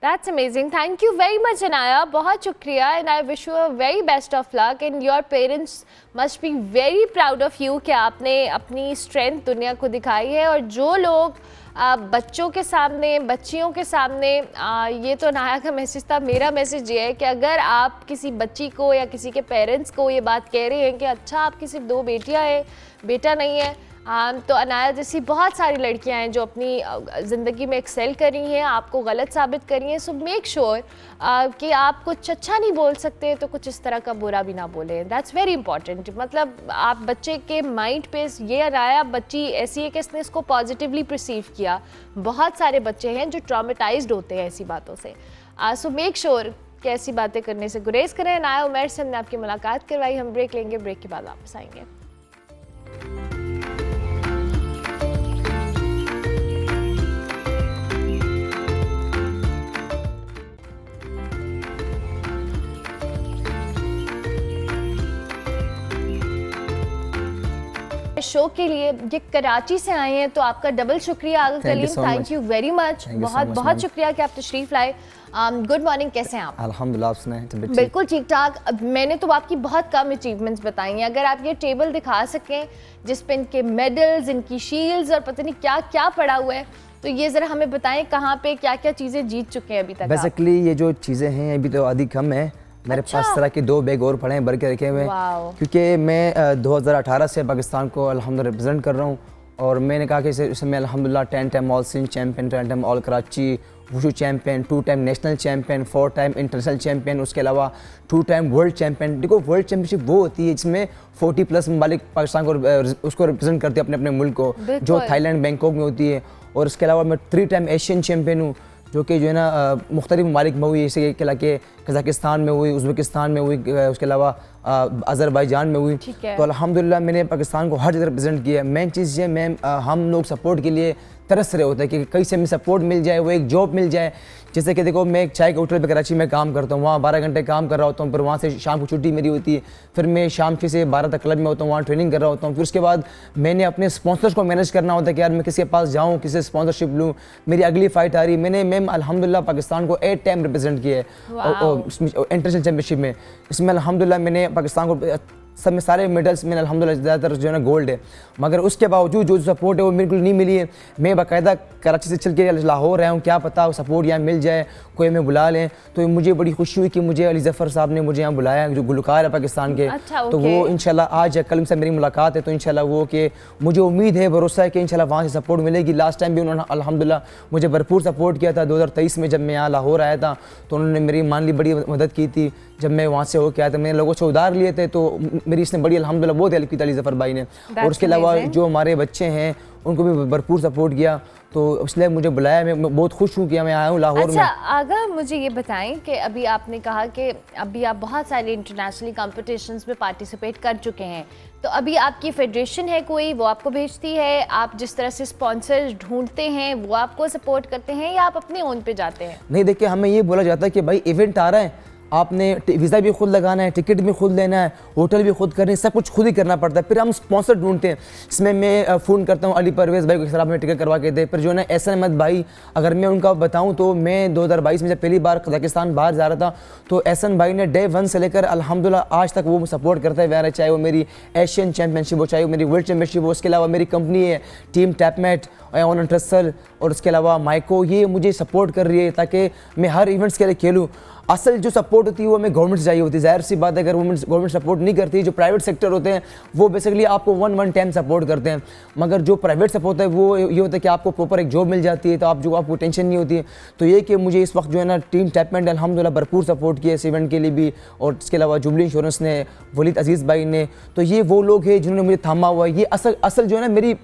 That's amazing. Thank you very much, Anaya. बहुत शुक्रिया and I wish you a very best of luck and your parents must be very proud of you कि आपने अपनी strength दुनिया को दिखाई है। और जो लोग बच्चों के सामने, बच्चियों के सामने, ये तो अनाया का मैसेज था, मेरा मैसेज ये है कि अगर आप किसी बच्ची को या किसी के पेरेंट्स को ये बात कह रहे हैं कि अच्छा आपकी सिर्फ 2 बेटियां हैं, बेटा नहीं है, तो अनाया जैसी बहुत सारी लड़कियां हैं जो अपनी ज़िंदगी में एक्सेल कर रही हैं, आपको गलत साबित कर रही हैं। सो मेक श्योर कि आप कुछ अच्छा नहीं बोल सकते तो कुछ इस तरह का बुरा भी ना बोलें। That's very important. मतलब आप बच्चे के माइंड पे ये अनाया बच्ची ऐसी है कि इसने इसको पॉजिटिवली परसीव किया। बहुत सारे बच्चे हैं जो ट्रॉमेटाइज्ड होते हैं ऐसी बातों से। सो मेक श्योर कि ऐसी बातें करने से गुरेज करें। अनाया उमैर से हमने आपकी मुलाकात करवाई। हम ब्रेक लेंगे, ब्रेक के बाद वापस आएंगे। शो के लिए ये कराची से आए हैं तो आपका डबल शुक्रिया Agha Kaleem, thank you very much. बहुत बहुत शुक्रिया कि आप तशरीफ लाए। गुड मॉर्निंग, कैसे हैं आप? अल्हम्दुलिल्लाह, आप सुनाएं? बिल्कुल ठीक ठाक। मैंने तो आपकी बहुत कम अचीवमेंट्स बताई हैं, अगर आप ये टेबल दिखा सकें जिस पे इनके मेडल्स, इनकी शील्ड्स और पता नहीं क्या क्या पड़ा हुआ है, तो ये ज़रा हमें बताएं कहाँ पे क्या क्या चीज़ें जीत चुके हैं अभी तक? बेसिकली ये जो चीज़ें हैं अभी तो आधी कम है, मेरे पास तरह के 2 बैग और पड़े हैं भर के रखे हुए, क्योंकि मैं 2018 से पाकिस्तान को अल्हम्दुलिल्लाह रिप्रेजेंट कर रहा हूँ। और मैंने कहा कि इसमें अल्हम्दुलिल्लाह 10 time all Sindh champion, 10 time all Karachi wushu champion, 2 time national champion, 4 time international champion, उसके अलावा 2 टाइम वर्ल्ड चैम्पियन। देखो वर्ल्ड चैम्पियनशिप वो होती है जिसमें 40+ ममालिक पाकिस्तान को उसको रिप्रेजेंट करते हैं, अपने अपने मुल्क को, जो थाईलैंड बैंकॉक में होती है। और उसके अलावा मैं 3 टाइम एशियन चैम्पियन हूँ, जो कि जो है ना मुख्तलिफ ममालिक में हुई, जैसे कि कज़ाकिस्तान में हुई, उज़्बेकिस्तान में हुई, उसके अलावा अज़रबैजान में हुई। तो अल्हम्दुलिल्लाह मैंने पाकिस्तान को हर जगह रिप्रेजेंट किया। मेन चीज़ ये मैम, हम लोग सपोर्ट के लिए तरस रहे होते हैं कि कहीं से हमें सपोर्ट मिल जाए, वो एक जॉब मिल जाए। जैसे कि देखो मैं एक चाय के होटल पे कराची में काम करता हूँ, वहाँ 12 घंटे काम कर रहा होता हूँ, फिर वहाँ से शाम को छुट्टी मेरी होती है, फिर मैं शाम से 12 तक क्लब में होता हूँ, वहाँ ट्रेनिंग कर रहा होता हूँ। फिर उसके बाद मैंने अपने स्पॉन्सर्स को मैनेज करना होता है कि यार मैं किसी के पास जाऊँ, किसी स्पॉन्सरशिप लूँ, मेरी अगली फ़ाइट आ रही। मैंने मैम अल्हम्दुलिल्लाह पाकिस्तान को 8 टाइम रिप्रेजेंट किया है इंटरनेशनल चैम्पियनशिप में। इसमें अल्हम्दुलिल्लाह मैंने पाकिस्तान को सब में सारे मेडल्स मैंने अल्हम्दुलिल्लाह ज़्यादातर जो है ना गोल्ड है, मगर उसके बावजूद जो सपोर्ट है वो बिल्कुल नहीं मिली है। मैं बाकायदा कराची से चल के लाहौर आया हूँ, क्या पता वो सपोर्ट यहाँ मिल जाए, कोई हमें बुला लें। तो मुझे बड़ी खुशी हुई कि मुझे अली ज़फ़र साहब ने मुझे यहाँ बुलाया, जो गुलकार है पाकिस्तान के। तो वो इंशाल्लाह आज या कल से मेरी मुलाकात है, तो इंशाल्लाह वो कि मुझे उम्मीद है, भरोसा है कि इंशाल्लाह वहाँ से सपोर्ट मिलेगी। लास्ट टाइम भी उन्होंने अल्हम्दुलिल्लाह मुझे भरपूर सपोर्ट किया था। 2023 में जब मैं यहाँ लाहौर आया था तो उन्होंने मेरी मान ली बड़ी मदद की थी। जब मैं वहाँ से होकर आया था, मैंने लोगों से उधार लिए थे, तो मेरी इसने बड़ी अल्हम्दुलिल्लाह बहुत हेल्प की थी अली ज़फ़र भाई ने। और उसके अलावा जो हमारे बच्चे हैं उनको भी भरपूर सपोर्ट किया, तो इसलिए मुझे बुलाया। मैं बहुत खुश हूँ कि मैं आया हूँ लाहौर में। आगा मुझे ये बताएं कि अभी आपने कहा कि अभी आप बहुत सारे इंटरनेशनल कॉम्पिटिशन्स में पार्टिसिपेट कर चुके हैं, तो अभी आपकी फेडरेशन है कोई, वो आपको भेजती है? आप जिस तरह से स्पॉन्सर्स ढूंढते हैं वो आपको सपोर्ट करते हैं या आप अपने ओन पे जाते हैं? नहीं, देखिए हमें ये बोला जाता है कि भाई इवेंट आ रहा है, आपने वीज़ा भी खुद लगाना है, टिकट भी खुद लेना है, होटल भी खुद करनी है, सब कुछ खुद ही करना पड़ता है। फिर हम स्पॉन्सर ढूंढते हैं। इसमें मैं फ़ोन करता हूँ अली परवेज़ भाई को, इस तरह हमें टिकट करवा के दे। फिर जो है ना एहसन अहमद भाई, अगर मैं उनका बताऊँ तो मैं 2022 में जब पहली बार कज़ाकिस्तान बाहर जा रहा था, तो एहसन भाई ने डे 1 से लेकर अल्हम्दुलिल्लाह आज तक वो सपोर्ट करते हुए, चाहे वो मेरी एशियन चैम्पियनशिप हो, चाहे वो मेरी वर्ल्ड चैम्पियनशिप हो। उसके अलावा मेरी कंपनी है टीम टैपमेट ऑन ट्रसल, और उसके अलावा माइको, ये मुझे सपोर्ट कर रही है ताकि मैं हर इवेंट्स के लिए खेलूँ। असल जो सपोर्ट होती है वो हमें गवर्नमेंट से चाहिए होती है। जाहिर सी बात है, अगर गवर्नमेंट सपोर्ट नहीं करती, जो प्राइवेट सेक्टर होते हैं वो बेसिकली आपको 1 टाइम सपोर्ट करते हैं, मगर जो प्राइवेट सपोर्ट है वो ये होता है कि आपको प्रॉपर एक जॉब मिल जाती है, तो आपको टेंशन नहीं होती है। तो ये कि मुझे इस वक्त जो है ना टीम टैपमेंट ने अल्हम्दुलिल्लाह भरपूर सपोर्ट किया इस इवेंट के लिए भी, और इसके अलावा जुबली इंश्योरेंस ने, वलीद अजीज़ भाई ने, तो ये वो लोग हैं जिन्होंने मुझे थामा हुआ है। ये असल जो है ना मेरी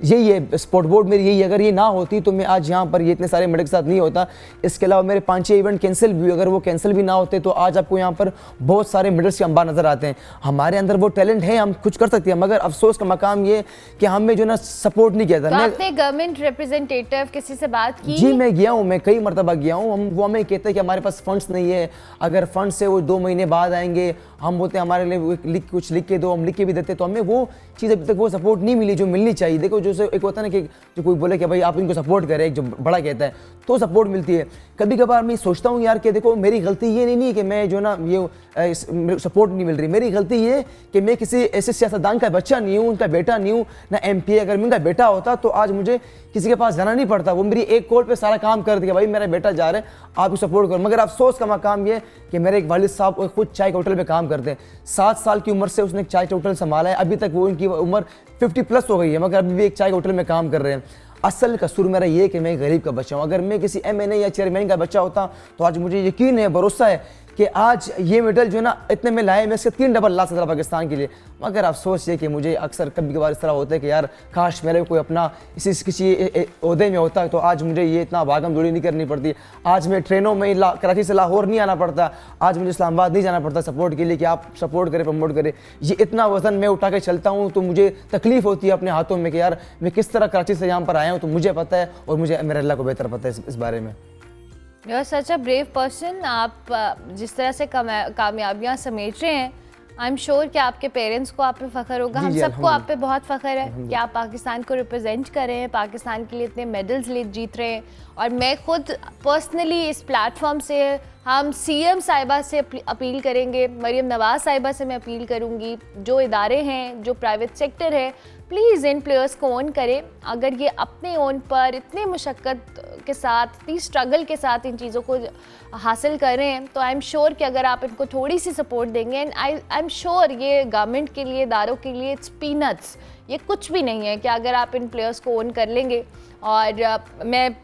यही है, स्पोर्ट बोर्ड मेरी यही है। अगर ये ना होती तो मैं आज यहाँ पर ये इतने सारे मेडल के साथ नहीं होता। इसके अलावा मेरे 5-6 इवेंट कैंसिल भी हुए, अगर वो कैंसिल भी ना होते तो आज आपको यहाँ पर बहुत सारे मेडल्स के अंबार नजर आते हैं। हमारे अंदर वो टैलेंट है, हम कुछ कर सकते हैं, मगर अफसोस का मकाम ये कि हमें जो ना सपोर्ट नहीं किया था। तो आपने गवर्नमेंट रिप्रेजेंटेटिव किसी से बात की? जी मैं गया हूँ, मैं कई मरतबा गया हूँ। वो हमें कहते हैं कि हमारे पास फंड्स नहीं है, अगर फंड्स से वो 2 महीने बाद आएंगे। हम बोलते हैं हमारे लिए कुछ लिख के दो, हम लिख के भी देते, तो हमें वो चीज़ अभी तक वो सपोर्ट नहीं मिली जो मिलनी चाहिए। देखो जो एक होता है ना कि जो कोई बोले कि भाई आप इनको सपोर्ट करें, एक जो बड़ा कहता है तो सपोर्ट मिलती है। कभी कभार मैं सोचता हूँ यार कि देखो मेरी गलती ये नहीं है कि मैं जो ना ये सपोर्ट नहीं मिल रही, मेरी गलती ये कि मैं किसी ऐसे सियासतदान का बच्चा नहीं हूँ, उनका बेटा नहीं हूँ ना MP। अगर मैं उनका बेटा होता तो आज मुझे किसी के पास जाना नहीं पड़ता, वो मेरी एक कॉल पे सारा काम कर दिया, भाई मेरा बेटा जा रहा है आप सपोर्ट करो। मगर अफसोस का मकाम ये कि मेरे एक वालिद साहब खुद चाय के होटल में काम करते हैं, 7 साल की उम्र से उसने चाय के होटल संभाला है, अभी तक वो उनकी उम्र 50+ हो गई है, मगर अभी भी एक चाय के होटल में काम कर रहे हैं। असल कसूर मेरा ये कि मैं गरीब का बच्चा हूँ। अगर मैं किसी MNA या चेयरमैन का बच्चा होता तो आज मुझे यकीन है, भरोसा है कि आज ये मेडल जो है ना इतने में लाए, मैं इससे 3 डबल ला सकता था पाकिस्तान के लिए। मगर अफसोस ये कि मुझे अक्सर कभी कभार इस तरह होता है कि यार काश मेरे कोई अपना किसी ओहदे में होता तो आज मुझे ये इतना भागम दौड़ी नहीं करनी पड़ती। आज मैं ट्रेनों में कराची से लाहौर नहीं आना पड़ता, आज मुझे इस्लामाबाद नहीं जाना पड़ता सपोर्ट के लिए कि आप सपोर्ट करें, प्रमोट करें। ये इतना वज़न मैं उठा के चलता हूँ तो मुझे तकलीफ़ होती है अपने हाथों में कि यार मैं किस तरह कराची से यहाँ पर आया हूँ, तो मुझे पता है और मुझे मेरे अल्लाह को बेहतर पता है इस बारे में। You are such a brave person. आप जिस तरह से कामयाबियाँ समेट रहे हैं, आई एम श्योर कि आपके पेरेंट्स को आप पे फ़ख्र होगा, हम सबको आप पे बहुत फ़ख्र है कि आप पाकिस्तान को रिप्रेजेंट कर रहे हैं, पाकिस्तान के लिए इतने मेडल्स जीत रहे हैं। और मैं खुद पर्सनली इस प्लेटफॉर्म से हम CM साहिबा से अपील करेंगे, मरीम नवाज़ साहिबा से मैं अपील करूँगी, जो इदारे हैं, जो प्राइवेट सेक्टर है, प्लीज़ इन प्लेयर्स को ओन करें। अगर ये अपने ओन पर इतनी मुशक्क़त के साथ, इतनी स्ट्रगल के साथ इन चीज़ों को हासिल कर रहे हैं, तो आई एम श्योर कि अगर आप इनको थोड़ी सी सपोर्ट देंगे, एंड आई एम श्योर ये गवर्नमेंट के लिए, इदारों के लिए इट्स पीनट्स, ये कुछ भी नहीं है कि अगर आप इन प्लेयर्स को ओन कर लेंगे। और मैं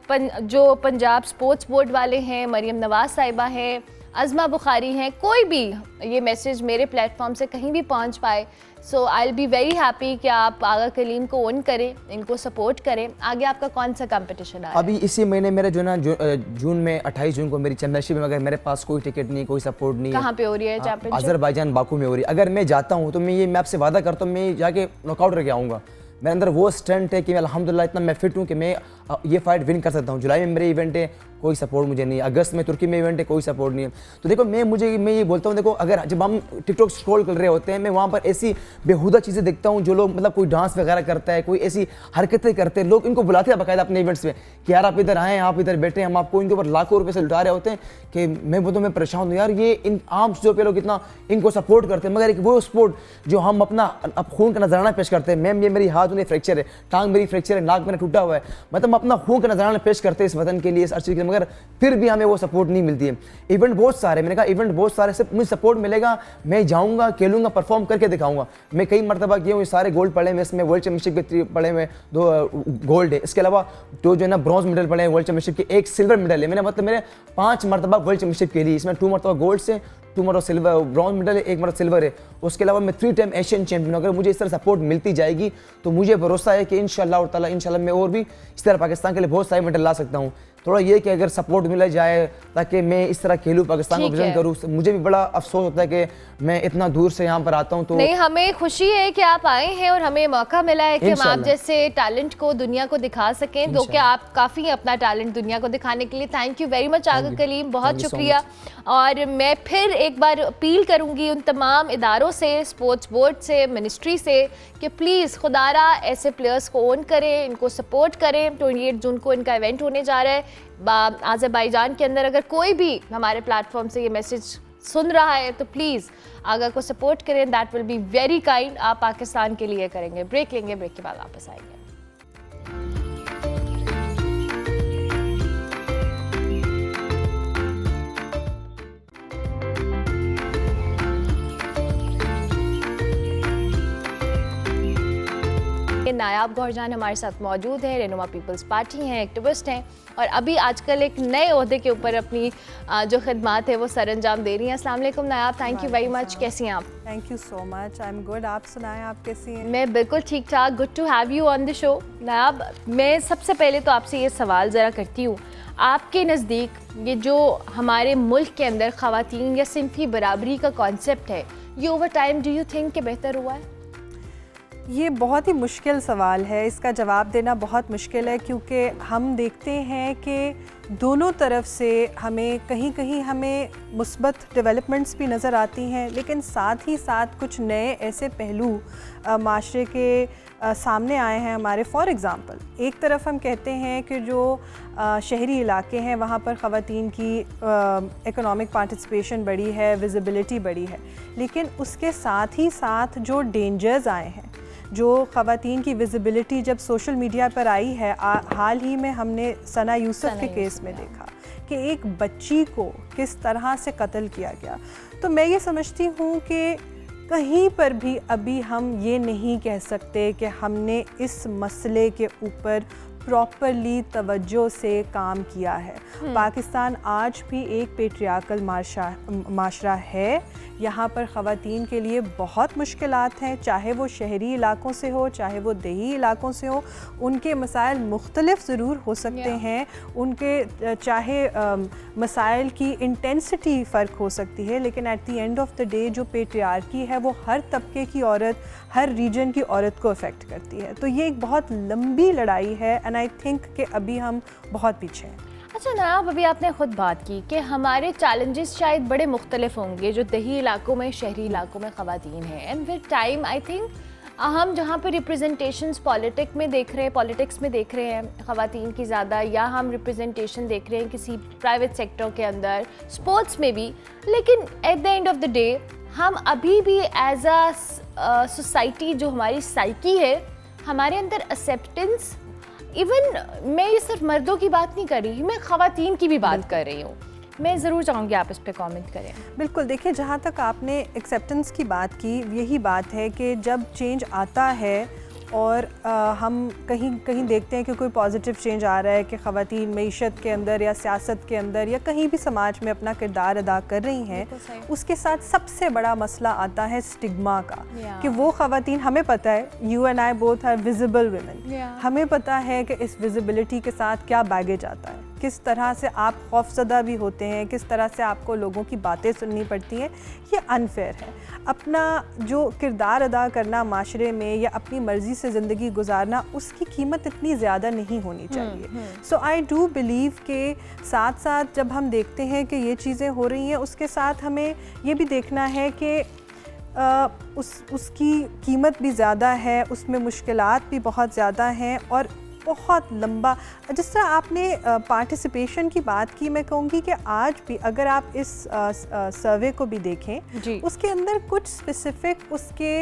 जो पंजाब स्पोर्ट्स बोर्ड वाले हैं, मरीम नवाज़ साहिबा हैं, अज़मा बुखारी हैं, कोई भी ये मैसेज मेरे प्लेटफॉर्म से कहीं भी पहुंच पाए, so I will be very happy कि आप आगा कलीम को ओन करें, इनको सपोर्ट करें। आगे आपका कौन सा कंपटीशन आ रहा है? अभी इसी महीने मेरा जो ना जून में 28 जून को मेरी चैंपियनशिप में, मगर मेरे पास कोई टिकट नहीं, कोई सपोर्ट नहीं। कहाँ पे हो रही है चैंपियनशिप? अजरबैजान बाकू में हो रही है। अगर मैं जाता हूँ तो मैं आपसे वादा करता हूँ मैं जाके नॉकआउट करके आऊँगा। मेरे अंदर वो स्ट्रेंथ है कि मैं अल्हम्दुलिल्लाह इतना मैं फिट हूँ कि मैं ये फाइट विन कर सकता हूँ। जुलाई में मेरे इवेंट है, कोई सपोर्ट मुझे नहीं। अगस्त में तुर्की में इवेंट है, कोई सपोर्ट नहीं है। तो देखो मैं ये बोलता हूँ, देखो अगर जब हम टिकटॉक स्क्रॉल कर रहे होते हैं, मैं वहाँ पर ऐसी बेहुदा चीज़ें देखता हूँ जो लोग मतलब कोई डांस वगैरह करता है, कोई ऐसी हरकतें करते हैं, लोग इनको बुलाते हैं बाकायदा अपने इवेंट्स में कि यार आप इधर आएँ, आप इधर बैठे, हम आपको इनके ऊपर लाखों रुपये से लुटा रहे होते हैं कि मैं बोलता हूँ मैं परेशान हूँ यार, ये इन आम चीज़ों पर लोग इतना इनको सपोर्ट करते हैं, मगर एक वो स्पोर्ट जो हम अपना खून का नजराना पेश करते हैं। मैम ये मेरी हाथ में फ्रैक्चर है, टांग मेरी फ्रैक्चर है, नाक मेरा टूटा हुआ है, मतलब अपना खून का नजराना पेश करते हैं इस वतन के लिए, इस अर्शी के लिए, मगर फिर भी हमें वो सपोर्ट नहीं मिलती है। इवेंट बहुत सारे, मैंने कहा इवेंट बहुत सारे, सिर्फ मुझे सपोर्ट मिलेगा, मैं जाऊंगा, खेलूंगा, परफॉर्म करके दिखाऊंगा। मैं कई मरतबा किया हूँ, सारे गोल्ड पड़े हुए, इसमें वर्ल्ड चैंपियनशिप के 3 पड़े हुए, 2 गोल्ड है, इसके अलावा 2 जो है ना ब्रॉन्ज मेडल पड़े हैं वर्ल्ड चैंपियनशिप के, 1 सिल्वर मेडल है। मैंने मतलब मेरे 5 मरतबा वर्ल्ड चैंपियनशिप के लिए, इसमें 2 मरतबा गोल्ड से, 2 मरतबा सिल्वर ब्रॉन्ज मेडल है, 1 मरतबा सिल्वर है। उसके अलावा मैं 3 टाइम एशियन चैंपियन। अगर मुझे इस तरह सपोर्ट मिलती जाएगी तो मुझे भरोसा है कि इंशाल्लाह मैं और भी इस तरह पाकिस्तान के लिए बहुत सारे मेडल ला सकता हूँ। थोड़ा ये कि अगर सपोर्ट मिला जाए ताकि मैं इस तरह खेलूँ, पाकिस्तान को रिप्रेजेंट करूँ। मुझे भी बड़ा अफसोस होता है कि मैं इतना दूर से यहाँ पर आता हूँ। तो नहीं, हमें खुशी है कि आप आए हैं और हमें मौका मिला है कि हम आप जैसे टैलेंट को दुनिया को दिखा सकें, तो क्या आप काफ़ी हैं अपना टैलेंट दुनिया को दिखाने के लिए। थैंक यू वेरी मच आगा कलीम, बहुत शुक्रिया। और मैं फिर एक बार अपील करूँगी उन तमाम इदारों से, स्पोर्ट्स बोर्ड से, मिनिस्ट्री से, कि प्लीज़ खुदारा ऐसे प्लेयर्स को ओन करें, इनको सपोर्ट करें। 28 जून को इनका इवेंट होने जा रहा है आज़रबाईजान के अंदर। अगर कोई भी हमारे प्लेटफॉर्म से ये मैसेज सुन रहा है तो प्लीज़ आगा को सपोर्ट करें, that will be very kind. आप पाकिस्तान के लिए करेंगे। ब्रेक लेंगे, ब्रेक के बाद वापस आएंगे। नायाब गौहरजान हमारे साथ मौजूद है, रहनुमा पीपल्स पार्टी हैं, एक्टिविस्ट हैं और अभी आजकल एक नए ओहदे के ऊपर अपनी जो खिदमात है वो सर अंजाम दे रही हैं। अस्सलाम वालेकुम Nayab, thank you very much. कैसी हैं आप? Thank you so much, I am good. आप सुनाएं, आप कैसी हैं? मैं बिल्कुल ठीक ठाक। Good to have you on the show. Nayab, मैं सबसे पहले तो आपसे ये सवाल ज़रा करती हूँ, आपके नज़दीक ये जो हमारे मुल्क के अंदर ख़वातीन या सिंफी बराबरी का कॉन्सेप्ट है, ये over time do you think कि बेहतर हुआ है? ये बहुत ही मुश्किल सवाल है, इसका जवाब देना बहुत मुश्किल है क्योंकि हम देखते हैं कि दोनों तरफ से हमें कहीं कहीं हमें मुस्बत डेवलपमेंट्स भी नज़र आती हैं, लेकिन साथ ही साथ कुछ नए ऐसे पहलू माशरे के सामने आए हैं हमारे। फॉर एग्ज़ाम्पल, एक तरफ हम कहते हैं कि जो शहरी इलाके हैं वहाँ पर ख़वातीन की इकोनॉमिक पार्टिसिपेशन बढ़ी है, विजिबिलिटी बढ़ी है, लेकिन उसके साथ ही साथ जो डेंजर्स आए हैं, जो ख़वातीन की विजिबिलिटी जब सोशल मीडिया पर आई है, हाल ही में हमने सना यूसुफ के केस में देखा कि एक बच्ची को किस तरह से कत्ल किया गया। तो मैं ये समझती हूँ कि कहीं पर भी अभी हम ये नहीं कह सकते कि हमने इस मसले के ऊपर प्रॉपरली तवज्जो से काम किया है। पाकिस्तान आज भी एक पेट्रियार्कल माशरा है, यहाँ पर ख़वातीन के लिए बहुत मुश्किलात हैं, चाहे वो शहरी इलाकों से हो चाहे वो देही इलाकों से हो। उनके मसाइल मुख्तलिफ ज़रूर हो सकते हैं, उनके चाहे मसाइल की इंटेंसिटी फ़र्क हो सकती है, लेकिन eight the end of the day जो पेट्रियार्की है वो हर तबके की औरत, हर रीजन की औरत को अफेक्ट करती है। तो ये एक बहुत लंबी लड़ाई है एंड आई थिंक कि अभी हम बहुत पीछे हैं। अच्छा नायाब, अभी आपने ख़ुद बात की कि हमारे चैलेंजेस शायद बड़े मुख्तलिफ होंगे जो दही इलाकों में, शहरी इलाकों में ख़वातीन हैं, and with time I think हम जहाँ पे रिप्रेजेंटेशंस पॉलिटिक्स में देख रहे हैं ख़वातीन की ज़्यादा, या हम रिप्रेजेंटेशन देख रहे हैं किसी प्राइवेट सेक्टर के अंदर, स्पोर्ट्स में भी, लेकिन eight the end of the day हम अभी भी एज अ सोसाइटी जो हमारी साइकी है, हमारे अंदर एक्सेप्टेंस, इवन मैं ये सिर्फ मर्दों की बात नहीं कर रही, मैं ख़वातीन की भी बात कर रही हूँ। मैं ज़रूर चाहूँगी आप इस पे कमेंट करें। बिल्कुल, देखिए, जहाँ तक आपने एक्सेप्टेंस की बात की, यही बात है कि जब चेंज आता है और हम कहीं देखते हैं कि कोई पॉजिटिव चेंज आ रहा है कि ख़वातीन मईशत के अंदर या सियासत के अंदर या कहीं भी समाज में अपना किरदार अदा कर रही हैं, उसके साथ सबसे बड़ा मसला आता है स्टिग्मा का, कि वो ख़वातीन, हमें पता है, you and I both are visible women, हमें पता है कि इस विजिबिलिटी के साथ क्या बैगेज आता है, किस तरह से आप खौफज़दा भी होते हैं, किस तरह से आपको लोगों की बातें सुननी पड़ती हैं। ये अनफेयर है। अपना जो किरदार अदा करना माशरे में या अपनी मर्ज़ी से ज़िंदगी गुजारना, उसकी कीमत इतनी ज़्यादा नहीं होनी चाहिए। सो आई डू बिलीव के साथ साथ जब हम देखते हैं कि ये चीज़ें हो रही हैं, उसके साथ हमें ये भी देखना है कि उसकी कीमत भी ज़्यादा है, उसमें मुश्किलात भी बहुत ज़्यादा हैं और बहुत लंबा। जिस तरह आपने पार्टिसिपेशन की बात की, मैं कहूँगी कि आज भी अगर आप इस सर्वे को भी देखें, उसके अंदर कुछ स्पेसिफिक उसके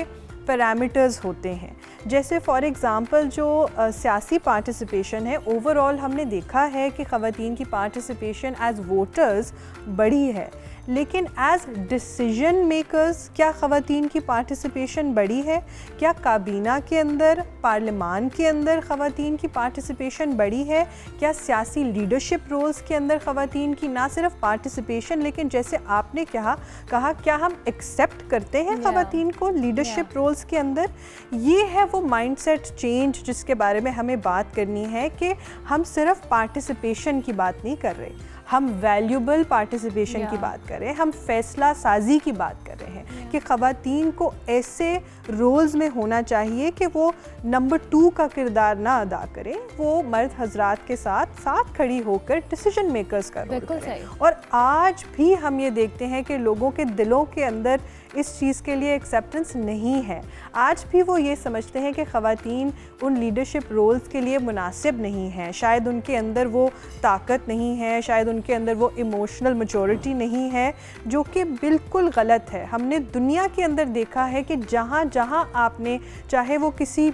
पैरामीटर्स होते हैं। जैसे फॉर एग्ज़ाम्पल जो सियासी पार्टिसिपेशन है, ओवरऑल हमने देखा है कि ख़वातीन की पार्टिसिपेशन एज़ वोटर्स बढ़ी है, लेकिन एज़ डिसीजन मेकर्स क्या ख़वातीन की पार्टिसिपेशन बढ़ी है? क्या काबीना के अंदर, पार्लिमान के अंदर ख़वातीन की पार्टिसिपेशन बढ़ी है? क्या सियासी लीडरशिप रोल्स के अंदर ख़वातीन की ना सिर्फ पार्टिसिपेशन, लेकिन जैसे आपने कहा क्या हम एक्सेप्ट करते हैं ख़वातीन को लीडरशिप रोल्स के अंदर? ये है वो माइंडसेट चेंज जिसके बारे में हमें बात करनी है कि हम सिर्फ पार्टिसिपेशन की बात नहीं कर रहे, हम वैल्यूबल पार्टिसिपेशन की बात कर रहे हैं, हम फैसला साजी की बात कर रहे हैं कि ख़वातीन को ऐसे रोल्स में होना चाहिए कि वो नंबर 2 का किरदार ना अदा करें, वो मर्द हजरात के साथ खड़ी होकर डिसीजन मेकर्स का रोल करें। और आज भी हम ये देखते हैं कि लोगों के दिलों के अंदर इस चीज़ के लिए एक्सेप्टेंस नहीं है। आज भी वो ये समझते हैं कि ख़वातीन उन लीडरशिप रोल्स के लिए मुनासिब नहीं हैं, शायद उनके अंदर वो ताकत नहीं है, शायद उनके अंदर वो इमोशनल मैच्योरिटी नहीं है, जो कि बिल्कुल गलत है। हमने दुनिया के अंदर देखा है कि जहाँ जहाँ आपने, चाहे वो किसी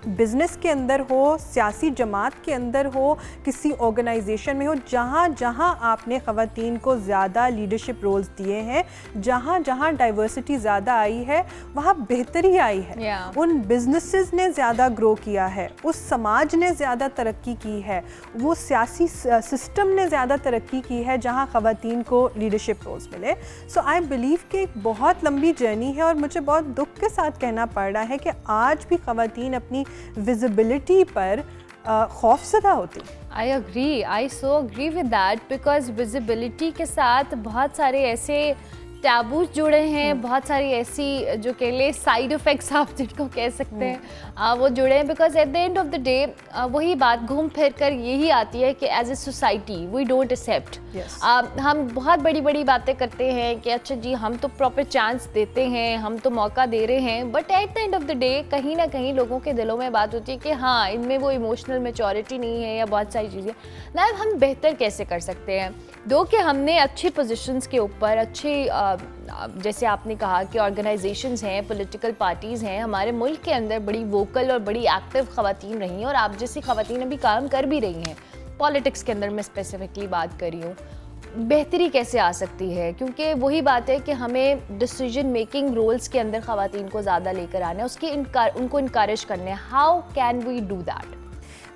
बिज़नेस के अंदर हो, सियासी जमात के अंदर हो, किसी ऑर्गेनाइजेशन में हो, जहाँ जहाँ आपने ख़वातीन को ज़्यादा लीडरशिप रोल्स दिए हैं, जहाँ जहाँ डाइवर्सिटी ज़्यादा आई है वहाँ बेहतरी आई है। उन बिजनेसेस ने ज़्यादा ग्रो किया है, उस समाज ने ज़्यादा तरक्की की है, वो सियासी सिस्टम ने ज़्यादा तरक्की की है जहाँ ख़वातीन को लीडरशिप रोल्स मिले। सो आई बिलीव कि एक बहुत लंबी जर्नी है और मुझे बहुत दुख के साथ कहना पड़ रहा है कि आज भी ख़वातीन अपनी विजिबिलिटी पर खौफज़दा होती। I so agree with that, because visibility के साथ बहुत सारे ऐसे टैबूज जुड़े हैं, बहुत सारी ऐसी जो कह ले साइड इफ़ेक्ट्स आप जिनको कह सकते हैं वो जुड़े हैं। Because at the end of the day वही बात घूम फिर कर यही आती है कि as a society we don't accept. हम बहुत बड़ी बड़ी बातें करते हैं कि अच्छा जी हम तो प्रॉपर चांस देते हैं, हम तो मौका दे रहे हैं, but at the end of the day कहीं ना कहीं लोगों के दिलों में बात होती है कि हाँ इनमें वो इमोशनल मैच्योरिटी नहीं है या बहुत सारी चीज़ें। ना हम बेहतर कैसे कर सकते हैं? दो कि हमने अच्छी पोजीशंस के ऊपर अच्छी जैसे आपने कहा कि ऑर्गेनाइजेशंस हैं, पॉलिटिकल पार्टीज़ हैं हमारे मुल्क के अंदर बड़ी वोकल और बड़ी एक्टिव ख़वातीन रही हैं और आप जैसी ख़वातीन अभी काम कर भी रही हैं पॉलिटिक्स के अंदर। मैं स्पेसिफिकली बात कर रही हूँ, बेहतरी कैसे आ सकती है? क्योंकि वही बात है कि हमें डिसीजन मेकिंग रोल्स के अंदर ख़वातीन को ज़्यादा लेकर आना है, उनको इनकरेज करना है। How can we do that?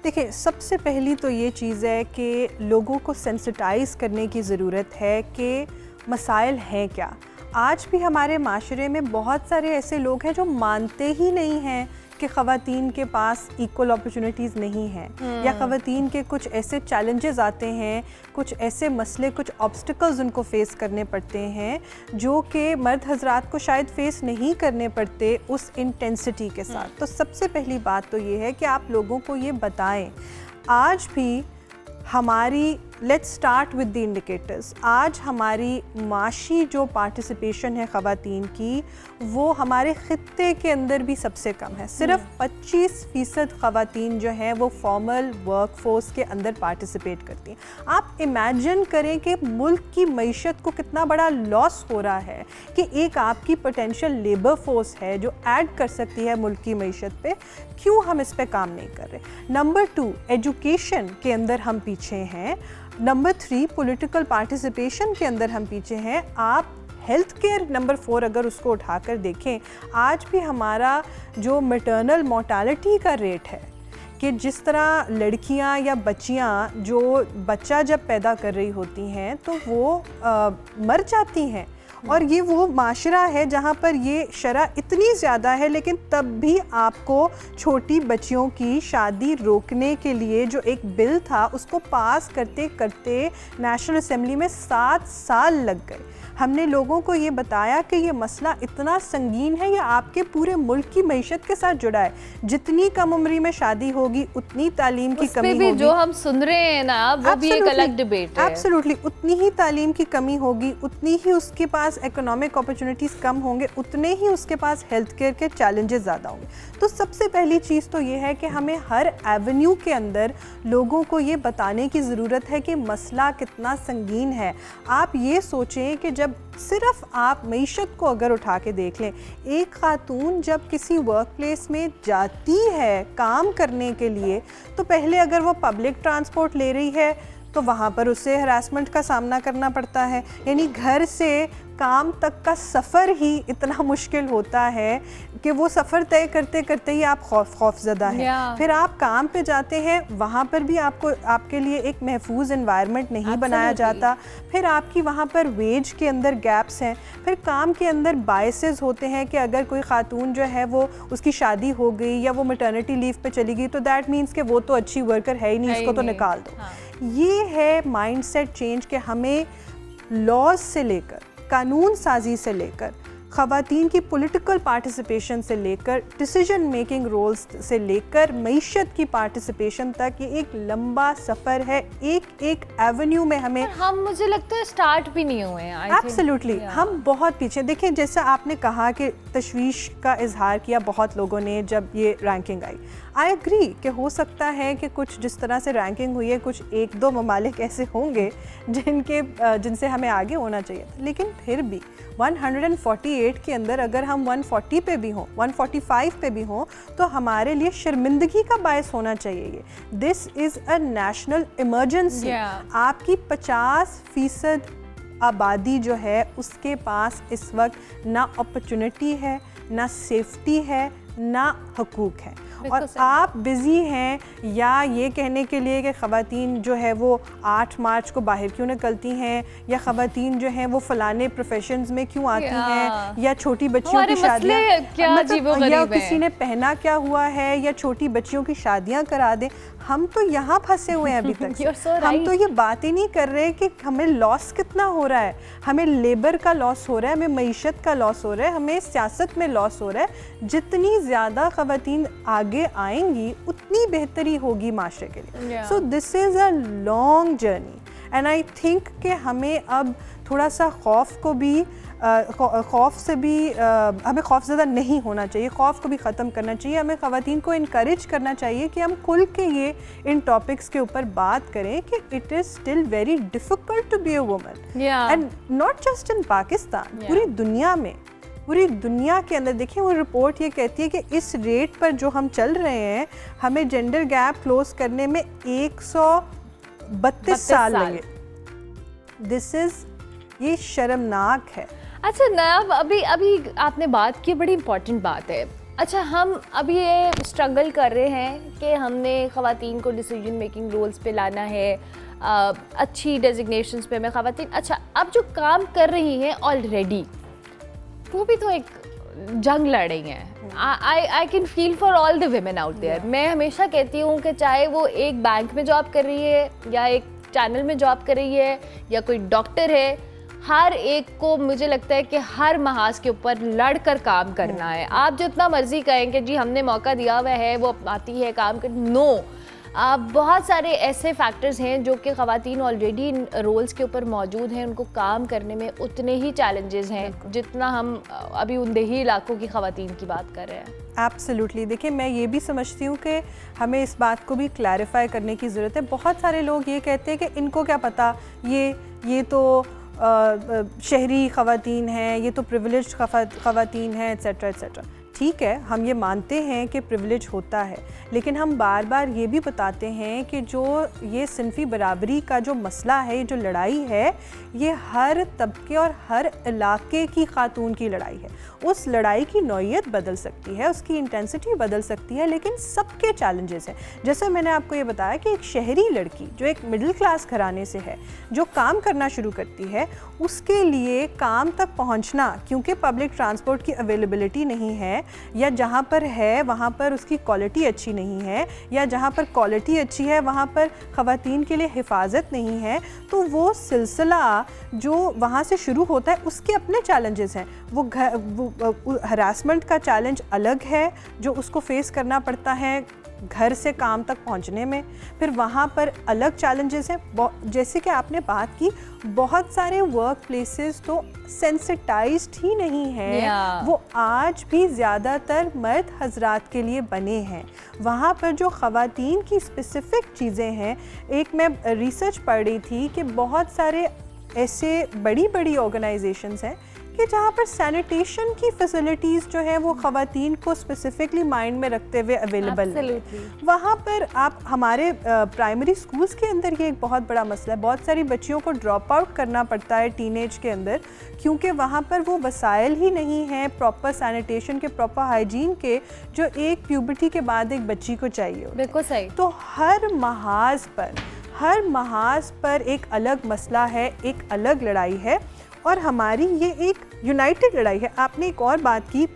देखिए, सबसे पहली तो ये चीज़ है कि लोगों को सेंसिटाइज़ करने की ज़रूरत है कि मसाइल हैं क्या। आज भी हमारे माशरे में बहुत सारे ऐसे लोग हैं जो मानते ही नहीं हैं कि ख़वातीन के पास इक्वल अपॉर्चुनिटीज़ नहीं हैं या ख़वातीन के कुछ ऐसे चैलेंजेस आते हैं, कुछ ऐसे मसले, कुछ ऑब्स्टिकल्स उनको फ़ेस करने पड़ते हैं जो कि मर्द हज़रात को शायद फ़ेस नहीं करने पड़ते उस इंटेंसिटी के साथ। तो सबसे पहली बात तो ये है कि आप लोगों को ये बताएं। आज भी हमारी, let's start with the indicators, आज हमारी माशी जो पार्टिसिपेशन है ख़वातीन की वो हमारे ख़ित्ते के अंदर भी सबसे कम है। सिर्फ 25% ख़वातीन जो हैं वो फॉर्मल वर्क फोर्स के अंदर पार्टिसिपेट करती हैं। आप इमेजिन करें कि मुल्क की मईशत को कितना बड़ा लॉस हो रहा है कि एक आपकी पोटेंशियल लेबर फोर्स है जो ऐड कर सकती है मुल्क की मईशत पे, क्यों हम इस पे काम नहीं कर रहे? नंबर 2, एजुकेशन के अंदर हम पीछे हैं। नंबर 3, पॉलिटिकल पार्टिसिपेशन के अंदर हम पीछे हैं। आप हेल्थ केयर नंबर 4 अगर उसको उठाकर देखें, आज भी हमारा जो मैटरनल मोर्टालिटी का रेट है कि जिस तरह लड़कियां या बच्चियां जो बच्चा जब पैदा कर रही होती हैं तो वो मर जाती हैं, और ये वो माशरा है जहाँ पर ये शरह इतनी ज़्यादा है, लेकिन तब भी आपको छोटी बच्चियों की शादी रोकने के लिए जो एक बिल था उसको पास करते करते नेशनल असेंबली में 7 साल लग गए। हमने लोगों को ये बताया कि ये मसला इतना संगीन है, ये आपके पूरे मुल्क की मईशत के साथ जुड़ा है। जितनी कम उम्री में शादी होगी उतनी तालीम की कमी होगी। जो हम सुन रहे हैं ना वो भी एक अलग डिबेट है। एब्सोल्युटली, उतनी ही तालीम की कमी होगी, उतनी ही उसके पास इकोनॉमिक अपॉर्चुनिटीज़ कम होंगे, उतने ही उसके पास हेल्थ केयर के चैलेंजेस ज़्यादा होंगे। तो सबसे पहली चीज़ तो ये है कि हमें हर एवेन्यू के अंदर लोगों को ये बताने की ज़रूरत है कि मसला कितना संगीन है। आप ये सोचें कि जब सिर्फ आप मईशत को अगर उठा के देख लें, एक खातून जब किसी वर्क प्लेस में जाती है काम करने के लिए तो पहले अगर वो पब्लिक ट्रांसपोर्ट ले रही है तो वहाँ पर उसे हरासमेंट का सामना करना पड़ता है। यानी घर से काम तक का सफ़र ही इतना मुश्किल होता है कि वो सफ़र तय करते करते ही आप खौफज़दा हैं। फिर आप काम पे जाते हैं, वहाँ पर भी आपके लिए एक महफूज एनवायरनमेंट नहीं बनाया जाता। फिर आपकी वहाँ पर वेज के अंदर गैप्स हैं। फिर काम के अंदर बायसेस होते हैं कि अगर कोई खातून जो है वो उसकी शादी हो गई या वो मैटरनिटी लीव पे चली गई तो दैट मीन्स कि वो तो अच्छी वर्कर है ही नहीं, इसको तो निकाल दो। ये है माइंडसेट चेंज कि हमें लॉज से लेकर, कानून साजी से लेकर, ख़वातीन की पॉलिटिकल पार्टिसिपेशन से लेकर, डिसीजन मेकिंग रोल्स से लेकर मईशत की पार्टिसिपेशन तक, ये एक लंबा सफ़र है। एक एक एवेन्यू में हमें, हम मुझे लगता है स्टार्ट भी नहीं हुए हैं। एब्सोल्युटली हम बहुत पीछे। देखिए, जैसा आपने कहा कि तशवीश का इजहार किया बहुत लोगों ने जब ये रैंकिंग आई। आई एग्री कि हो सकता है कि कुछ जिस तरह से रैंकिंग हुई है, कुछ 1-2 ममालिक ऐसे होंगे जिनसे हमें आगे होना चाहिए था, लेकिन फिर भी 148 रेट के अंदर अगर हम 140 पे भी हों, 145 पे भी हों, तो हमारे लिए शर्मिंदगी का बायस होना चाहिए ये। This is a national emergency. आपकी 50% आबादी जो है उसके पास इस वक्त ना अपॉर्चुनिटी है, ना सेफ्टी है, ना हकूक़ है, और आप बिज़ी हैं या ये कहने के लिए कि ख़वातीन जो है वो 8 मार्च को बाहर क्यों निकलती हैं, या ख़वातीन जो हैं वो फ़लाने प्रोफेशंस में क्यों आती हैं, या छोटी बच्चियों की शादियाँ, या किसी ने पहना क्या हुआ है, या छोटी बच्चियों की शादियाँ करा दें। हम तो यहाँ फंसे हुए हैं अभी तक। हम तो ये बात ही नहीं कर रहे कि हमें लॉस कितना हो रहा है, हमें लेबर का लॉस हो रहा है, हमें मईशत का लॉस हो रहा है, हमें सियासत में लॉस हो रहा है। जितनी ज़्यादा ख़वातीन आगे आएंगी उतनी बेहतरी होगी माशरे के लिए। So this is a long journey and I think कि हमें अब थोड़ा सा खौफ को भी खौफ से भी हमें खौफ ज़्यादा नहीं होना चाहिए, खौफ को भी ख़त्म करना चाहिए। हमें ख़वातीन को इनकरेज करना चाहिए कि हम खुल के ये इन टॉपिक्स के ऊपर बात करें कि it is still very difficult to be a woman, and not just in Pakistan, पूरी दुनिया में, पूरी दुनिया के अंदर। देखिए वो रिपोर्ट ये कहती है कि इस रेट पर जो हम चल रहे हैं हमें जेंडर गैप क्लोज करने में 132 साल लगे। दिस इज़, ये शर्मनाक है। अच्छा नायाब, अभी आपने बात की, बड़ी इम्पॉर्टेंट बात है। अच्छा, हम अभी ये स्ट्रगल कर रहे हैं कि हमने ख़वातीन को डिसीजन मेकिंग रोल्स पे लाना है, अच्छी डेजिग्नेशंस पे हमें ख़वातीन, अच्छा अब जो काम कर रही हैं ऑलरेडी वो भी तो एक जंग लड़ रही हैं। I can feel for all the women out there. मैं हमेशा कहती हूँ कि चाहे वो एक बैंक में जॉब कर रही है, या एक चैनल में जॉब कर रही है, या कोई डॉक्टर है, हर एक को मुझे लगता है कि हर महाज के ऊपर लड़कर काम करना है। आप जितना मर्जी कहें कि जी हमने मौका दिया हुआ है, वो आती है काम कर, नो, बहुत सारे ऐसे फैक्टर्स हैं जो कि ख़वातीन ऑलरेडी इन रोल्स के ऊपर मौजूद हैं, उनको काम करने में उतने ही चैलेंजेस हैं जितना हम अभी उन देही इलाकों की ख़वातीन की बात कर रहे हैं। एब्सोल्युटली। देखिए मैं ये भी समझती हूँ कि हमें इस बात को भी क्लैरिफाई करने की ज़रूरत है। बहुत सारे लोग ये कहते हैं कि इनको क्या पता, ये तो शहरी ख़वातीन हैं, ये तो प्रिविलेज्ड ख़वातीन हैं, एट्सेट्रा एट्सेट्रा। ठीक है, हम ये मानते हैं कि प्रिविलेज होता है, लेकिन हम बार बार ये भी बताते हैं कि जो ये सिनफी बराबरी का जो मसला है, जो लड़ाई है, ये हर तबके और हर इलाके की खातून की लड़ाई है। उस लड़ाई की नौइयत बदल सकती है, उसकी इंटेंसिटी बदल सकती है, लेकिन सबके चैलेंजेस हैं। जैसे मैंने आपको ये बताया कि एक शहरी लड़की जो एक मिडिल क्लास घराने से है, जो काम करना शुरू करती है, उसके लिए काम तक पहुंचना, क्योंकि पब्लिक ट्रांसपोर्ट की अवेलेबिलिटी नहीं है, या जहाँ पर है वहाँ पर उसकी क्वालिटी अच्छी नहीं है, या जहाँ पर क्वालिटी अच्छी है वहाँ पर ख़वातीन के लिए हिफाजत नहीं है, तो वो सिलसिला जो वहाँ से शुरू होता है उसके अपने चैलेंजेस हैं। वो हरासमेंट का चैलेंज अलग है जो उसको फेस करना पड़ता है घर से काम तक पहुंचने में, फिर वहाँ पर अलग चैलेंजेस हैं। जैसे कि आपने बात की, बहुत सारे वर्क प्लेसेस तो सेंसिटाइज्ड ही नहीं हैं, वो आज भी ज़्यादातर मर्द हजरात के लिए बने हैं। वहाँ पर जो ख़वातीन की स्पेसिफ़िक चीज़ें हैं, एक मैं रिसर्च पढ़ रही थी कि बहुत सारे ऐसे बड़ी बड़ी ऑर्गेनाइजेशंस हैं कि जहाँ पर सैनिटेशन की फैसिलिटीज़ जो है वो ख़वातीन को स्पेसिफिकली माइंड में रखते हुए अवेलेबल है। वहाँ पर आप हमारे प्राइमरी स्कूल्स के अंदर ये एक बहुत बड़ा मसला है। बहुत सारी बच्चियों को ड्रॉप आउट करना पड़ता है टीनेज के अंदर, क्योंकि वहाँ पर वो वसाइल ही नहीं हैं प्रॉपर सैनिटेशन के, प्रॉपर हाइजीन के, जो एक प्यूबर्टी के बाद एक बच्ची को चाहिए होते हैं। बिल्कुल सही। तो हर महाज पर एक अलग मसला है, एक अलग लड़ाई है, और हमारी ये एक यूनाइटेड लड़ाई है। आपने एक और बात की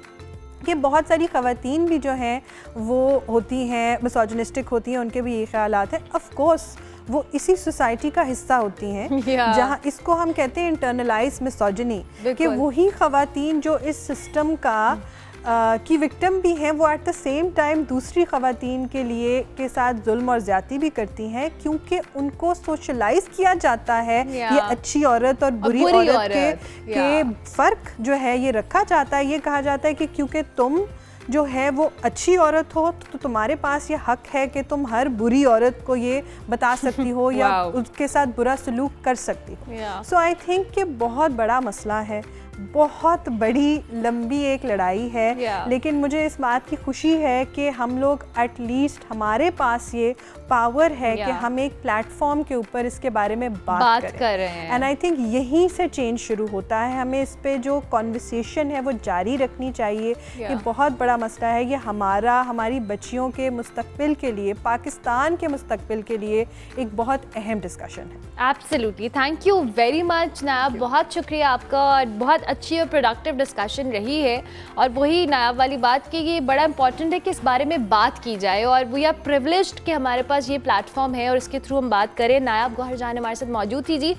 कि बहुत सारी ख़वातीन भी जो हैं वो होती हैं मिसोजिनिस्टिक होती हैं, उनके भी ये ख़यालात हैं। ऑफ कोर्स वो इसी सोसाइटी का हिस्सा होती हैं जहाँ इसको हम कहते हैं इंटरनलाइज मिसोजिनी, कि वही ख़वातीन जो इस सिस्टम का की विक्टिम भी हैं, वो एट द सेम टाइम दूसरी ख़वातीन के लिए के साथ जुल्म और ज़्यादती भी करती हैं, क्योंकि उनको सोशलाइज किया जाता है। ये अच्छी औरत और बुरी औरत के फ़र्क जो है ये रखा जाता है। ये कहा जाता है कि क्योंकि तुम जो है वो अच्छी औरत हो तो तुम्हारे पास ये हक है कि तुम हर बुरी औरत को ये बता सकती हो या उसके साथ बुरा सलूक कर सकती हो। सो आई थिंक कि बहुत बड़ा मसला है, बहुत बड़ी लंबी एक लड़ाई है, लेकिन मुझे इस बात की खुशी है कि हम लोग एटलीस्ट हमारे पास ये पावर है कि हम एक प्लेटफॉर्म के ऊपर इसके बारे में बात कर रहे हैं। एंड आई थिंक यहीं से चेंज शुरू होता है। हमें इस पे जो कॉन्वर्सेशन है वो जारी रखनी चाहिए। ये बहुत बड़ा मसला है, ये हमारी बच्चियों के मुस्तकबिल के लिए, पाकिस्तान के मुस्तकबिल के लिए एक बहुत अहम डिस्कशन है। Absolutely, thank you very much Nayab, बहुत शुक्रिया आपका। और बहुत अच्छी और प्रोडक्टिव डिस्कशन रही है। और वही नायाब वाली बात कि ये बड़ा इंपॉर्टेंट है कि इस बारे में बात की जाए, और वी आर प्रिविलेज्ड कि हमारे पास ये प्लेटफॉर्म है और इसके थ्रू हम बात करें। नायाब गौहर जान हमारे साथ मौजूद थी जी।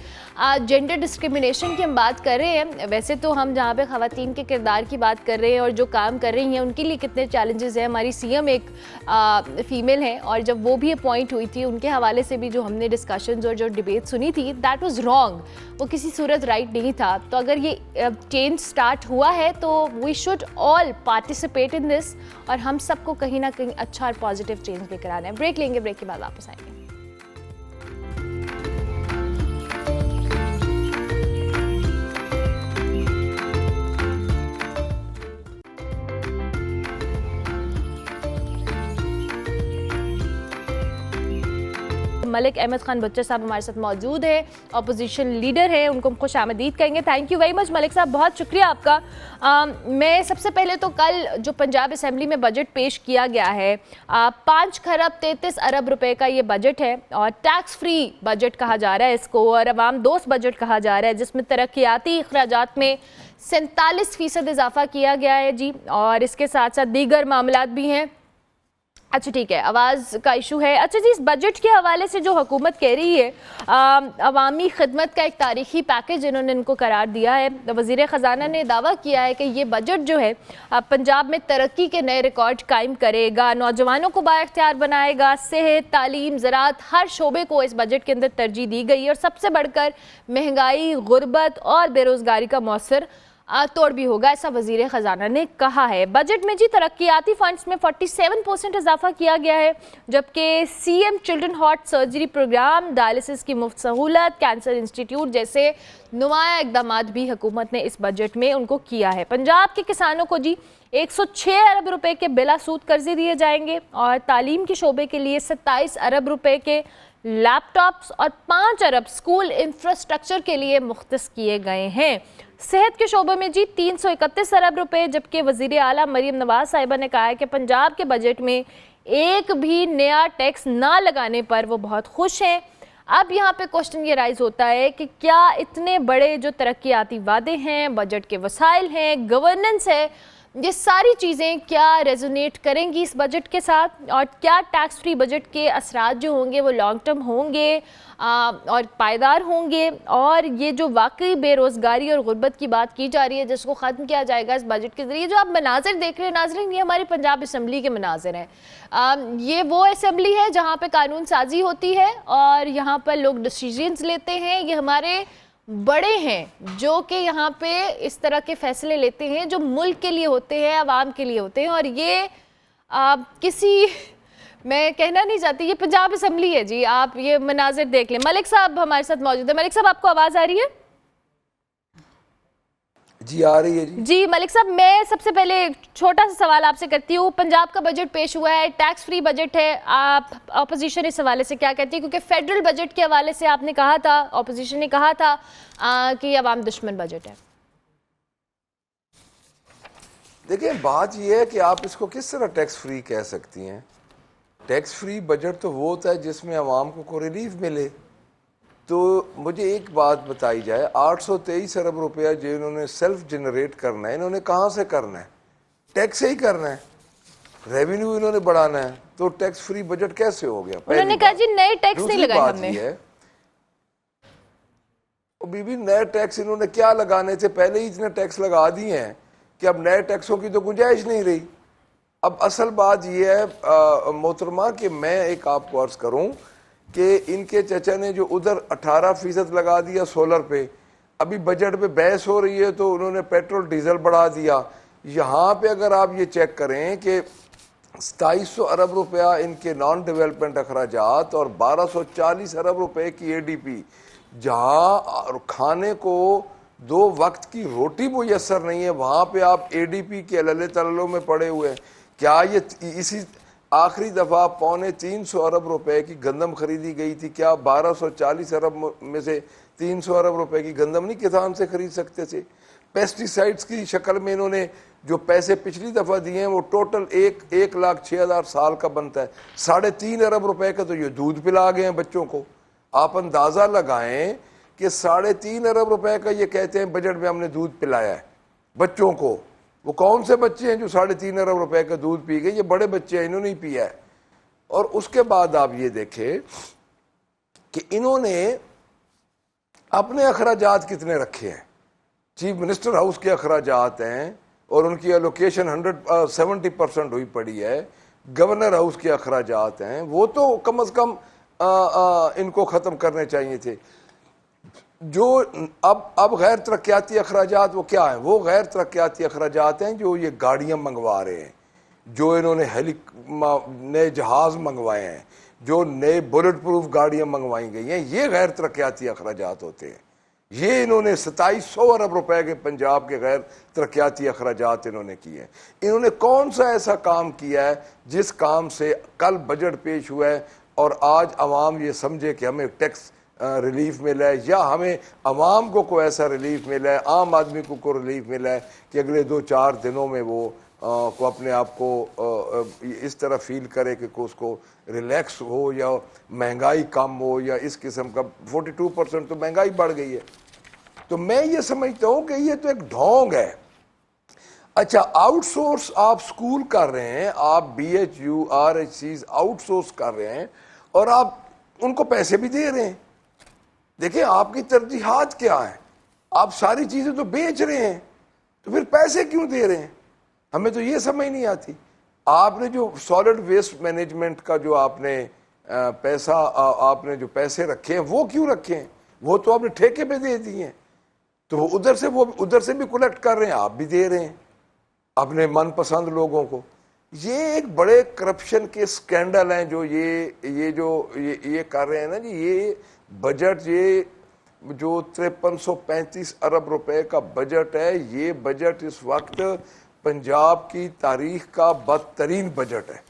जेंडर डिस्क्रिमिनेशन की हम बात कर रहे हैं। वैसे तो हम जहाँ पे ख़वातीन के किरदार की बात कर रहे हैं और जो काम कर रही हैं उनके लिए कितने चैलेंजेस हैं। हमारी सीएम एक फ़ीमेल हैं, और जब वो भी अपॉइंट हुई थी उनके हवाले से भी जो हमने डिस्कशंस और जो डिबेट सुनी थी, दैट वाज रॉन्ग। वो किसी सूरत राइट नहीं था। तो अगर ये चेंज स्टार्ट हुआ है तो we should all participate in this, और हम सबको कहीं ना कहीं अच्छा और पॉजिटिव चेंज लेकर आना है। ब्रेक लेंगे, ब्रेक के बाद वापस आएंगे। मलिक अहमद खान बच्चर साहब हमारे साथ मौजूद है, अपोजिशन लीडर है, उनको हम खुश आमदीद कहेंगे। Thank you very much Malik साहब, बहुत शुक्रिया आपका। मैं सबसे पहले तो कल जो पंजाब असम्बली में बजट पेश किया गया है, 5 खरब 33 अरब रुपए का ये बजट है, और टैक्स फ्री बजट कहा जा रहा है इसको, और अवाम दोस्त बजट कहा जा रहा है, जिसमें तरक्याती अखराजात में 47% इजाफा किया गया है जी। और इसके साथ साथ दीगर मामलात भी हैं। अच्छा ठीक है, आवाज़ का इशू है। अच्छा जी, इस बजट के हवाले से जो हुकूमत कह रही है, अवामी खिदमत का एक तारीखी पैकेज इन्होंने इनको करार दिया है। वज़ीर ख़जाना ने दावा किया है कि ये बजट जो है पंजाब में तरक्की के नए रिकॉर्ड कायम करेगा, नौजवानों को बाइख्तियार बनाएगा, सेहत, तालीम, ज़राअत, हर शोबे को इस बजट के अंदर तरजीह दी गई है। और सबसे बढ़कर महंगाई, गुर्बत और बेरोज़गारी का मौसर तोड़ भी होगा, ऐसा वज़ीर ख़जाना ने कहा है। बजट में जी तरक्याती फंड्स में 47% इजाफा किया गया है, जबकि CM children heart surgery programme, dialysis की मुफ्त सहूलत, कैंसर इंस्टीट्यूट जैसे नुमाया इक़दाम भी हुकूमत ने इस बजट में उनको किया है। पंजाब के किसानों को जी 106 अरब रुपए के बिला सूद कर्जे दिए जाएंगे, और तालीम के शोबे के लिए 27 अरब रुपए के लैपटॉप्स और 5 अरब स्कूल इंफ्रास्ट्रक्चर के लिए मुख्तस किए गए हैं। सेहत के शोबे में जी 331 अरब रुपए, जबकि वज़ीर आला मरीम नवाज साहिबा ने कहा है कि पंजाब के बजट में एक भी नया टैक्स ना लगाने पर वो बहुत खुश हैं। अब यहाँ पे क्वेश्चन ये राइज होता है कि क्या इतने बड़े जो तरक्याती वादे हैं, बजट के वसाइल हैं, गवर्नेंस है, ये सारी चीज़ें क्या रेजोनेट करेंगी इस बजट के साथ, और क्या टैक्स फ्री बजट के असरात जो होंगे वो लॉन्ग टर्म होंगे और पायदार होंगे, और ये जो वाकई बेरोज़गारी और गुर्बत की बात की जा रही है जिसको ख़त्म किया जाएगा इस बजट के ज़रिए। जो आप मनाज़र देख रहे हैं नाज़रीन, ये हमारी पंजाब असम्बली के मनाज़र हैं। ये वो असम्बली है जहाँ पे कानून साजी होती है और यहाँ पर लोग डिसीजंस लेते हैं। ये हमारे बड़े हैं जो कि यहाँ पे इस तरह के फैसले लेते हैं जो मुल्क के लिए होते हैं, आवाम के लिए होते हैं। और ये किसी, मैं कहना नहीं चाहती, ये पंजाब असम्बली है जी। आप ये मनाजिर देख लें। मलिक साहब हमारे साथ मौजूद है। मलिक साहब, आपको आवाज़ आ रही है? जी आ रही है जी मलिक साहब, मैं सबसे पहले एक छोटा सा सवाल आपसे करती हूँ। पंजाब का बजट पेश हुआ है, टैक्स फ्री बजट है, आप अपोजिशन इस हवाले से क्या कहती है? क्योंकि फेडरल बजट के हवाले से आपने कहा था, अपोजिशन ने कहा था कि अवाम दुश्मन बजट है। देखिए, बात यह है कि आप इसको किस तरह टैक्स फ्री कह सकती हैं। टैक्स फ्री बजट तो वो होता है जिसमें अवाम को रिलीफ मिले। तो मुझे एक बात बताई जाए, 823 अरब रुपया जो इन्होंने सेल्फ जनरेट करना है, इन्होंने कहाँ से करना है? टैक्स से ही करना है। रेवेन्यू इन्होंने बढ़ाना है, तो टैक्स फ्री बजट कैसे हो गया? उन्होंने कहा जी नए टैक्स नहीं लगाए हमने। बीबी नए टैक्स इन्होंने क्या लगाने थे? पहले ही इतने टैक्स लगा दिए हैं कि अब नए टैक्सों की तो गुंजाइश नहीं रही। अब असल बात यह है मोहतरमा कि मैं एक आपको अर्ज करूं कि इनके चचा ने जो उधर 18% लगा दिया सोलर पे, अभी बजट पे बहस हो रही है तो उन्होंने पेट्रोल डीजल बढ़ा दिया। यहाँ पे अगर आप ये चेक करें कि 2700 अरब रुपया इनके नॉन डेवलपमेंट अखराजात और 1240 अरब रुपए की ADP, जहाँ खाने को 2 वक्त की रोटी मुयसर नहीं है, वहाँ पे आप ADP के अल्ले तल्लों में पड़े हुए हैं। क्या ये इसी आखिरी दफ़ा 350 अरब रुपए की गंदम खरीदी गई थी, क्या 1240 अरब में से 300 अरब रुपए की गंदम नहीं किसान से खरीद सकते थे? पेस्टिसाइड्स की शक्ल में इन्होंने जो पैसे पिछली दफ़ा दिए हैं वो टोटल 1,06,000 साल का बनता है। 3.5 अरब रुपए का तो ये दूध पिला गए हैं बच्चों को। आप अंदाज़ा लगाएं कि 3.5 अरब रुपए का ये कहते हैं बजट में हमने दूध पिलाया है बच्चों को। वो कौन से बच्चे हैं जो 3.5 अरब रुपए का दूध पी गए? ये बड़े बच्चे हैं, इन्होंने ही पिया है। और उसके बाद आप ये देखें कि इन्होंने अपने अखराजात कितने रखे हैं। चीफ मिनिस्टर हाउस के अखराजात हैं और उनकी एलोकेशन 70% हुई पड़ी है। गवर्नर हाउस के अखराजात हैं, वो तो कम अज़ कम इनको ख़त्म करने चाहिए थे। जो अब गैर तरक्याती अखराजात वो क्या हैं? वो गैर तरक्याती अखराजात हैं जो ये गाड़ियाँ मंगवा रहे हैं, जो इन्होंने नए जहाज़ मंगवाए हैं, जो नए बुलेट प्रूफ गाड़ियाँ मंगवाई गई हैं, ये गैर तरक्याती अखराजात होते हैं। ये इन्होंने 2700 अरब रुपए के पंजाब के गैर तरक्याती अखराजात इन्होंने किए हैं। इन्होंने कौन सा ऐसा काम किया है जिस काम से कल बजट पेश हुआ है और आज अवाम ये समझे कि हमें टैक्स रिलीफ मिला है या हमें अवाम को कोई ऐसा रिलीफ मिला है, आम आदमी को रिलीफ मिला है कि अगले 2-4 दिनों में वो को अपने आप को इस तरह फील करे कि उसको रिलैक्स हो या महंगाई कम हो या इस किस्म का। 42% तो महंगाई बढ़ गई है। तो मैं ये समझता हूँ कि ये तो एक ढोंग है। अच्छा, आउटसोर्स आप स्कूल कर रहे हैं, आप BHU RHCs आउटसोर्स कर रहे हैं और आप उनको पैसे भी दे रहे हैं। देखिए आपकी तरजीहात क्या है? आप सारी चीज़ें तो बेच रहे हैं, तो फिर पैसे क्यों दे रहे हैं? हमें तो ये समझ नहीं आती। आपने जो सॉलिड वेस्ट मैनेजमेंट का जो आपने आपने जो पैसे रखे हैं वो क्यों रखे हैं? वो तो आपने ठेके पे दे दिए हैं, तो वो उधर से भी कलेक्ट कर रहे हैं, आप भी दे रहे हैं अपने मनपसंद लोगों को। ये एक बड़े करप्शन के स्कैंडल हैं जो ये कर रहे हैं ना जी। ये बजट, ये जो 5335 अरब रुपए का बजट है, ये बजट इस वक्त पंजाब की तारीख का बदतरीन बजट है।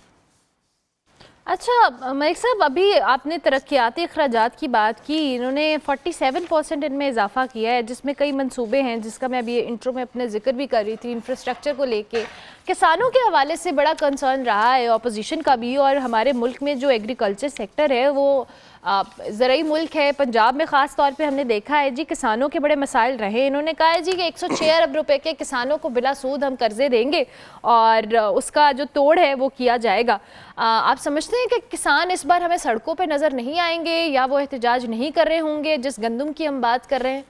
अच्छा मलिक साहब, अभी आपने तरक्याती अखराजात की बात की, इन्होंने 47% इनमें इजाफा किया है, जिसमें कई मंसूबे हैं जिसका मैं अभी इंट्रो में अपने जिक्र भी कर रही थी। इंफ्रास्ट्रक्चर को लेके किसानों के हवाले से बड़ा कंसर्न रहा है अपोजिशन का भी, और हमारे मुल्क में जो एग्रीकल्चर सेक्टर है वो ज़रूरी मुल्क है। पंजाब में ख़ास तौर पे हमने देखा है जी किसानों के बड़े मसाइल रहे। इन्होंने कहा है जी कि 106 अरब रुपए के किसानों को बिला सूद हम कर्जे देंगे और उसका जो तोड़ है वो किया जाएगा। आप समझते हैं कि किसान इस बार हमें सड़कों पे नज़र नहीं आएंगे या वो एहतजाज नहीं कर रहे होंगे जिस गंदम की हम बात कर रहे हैं?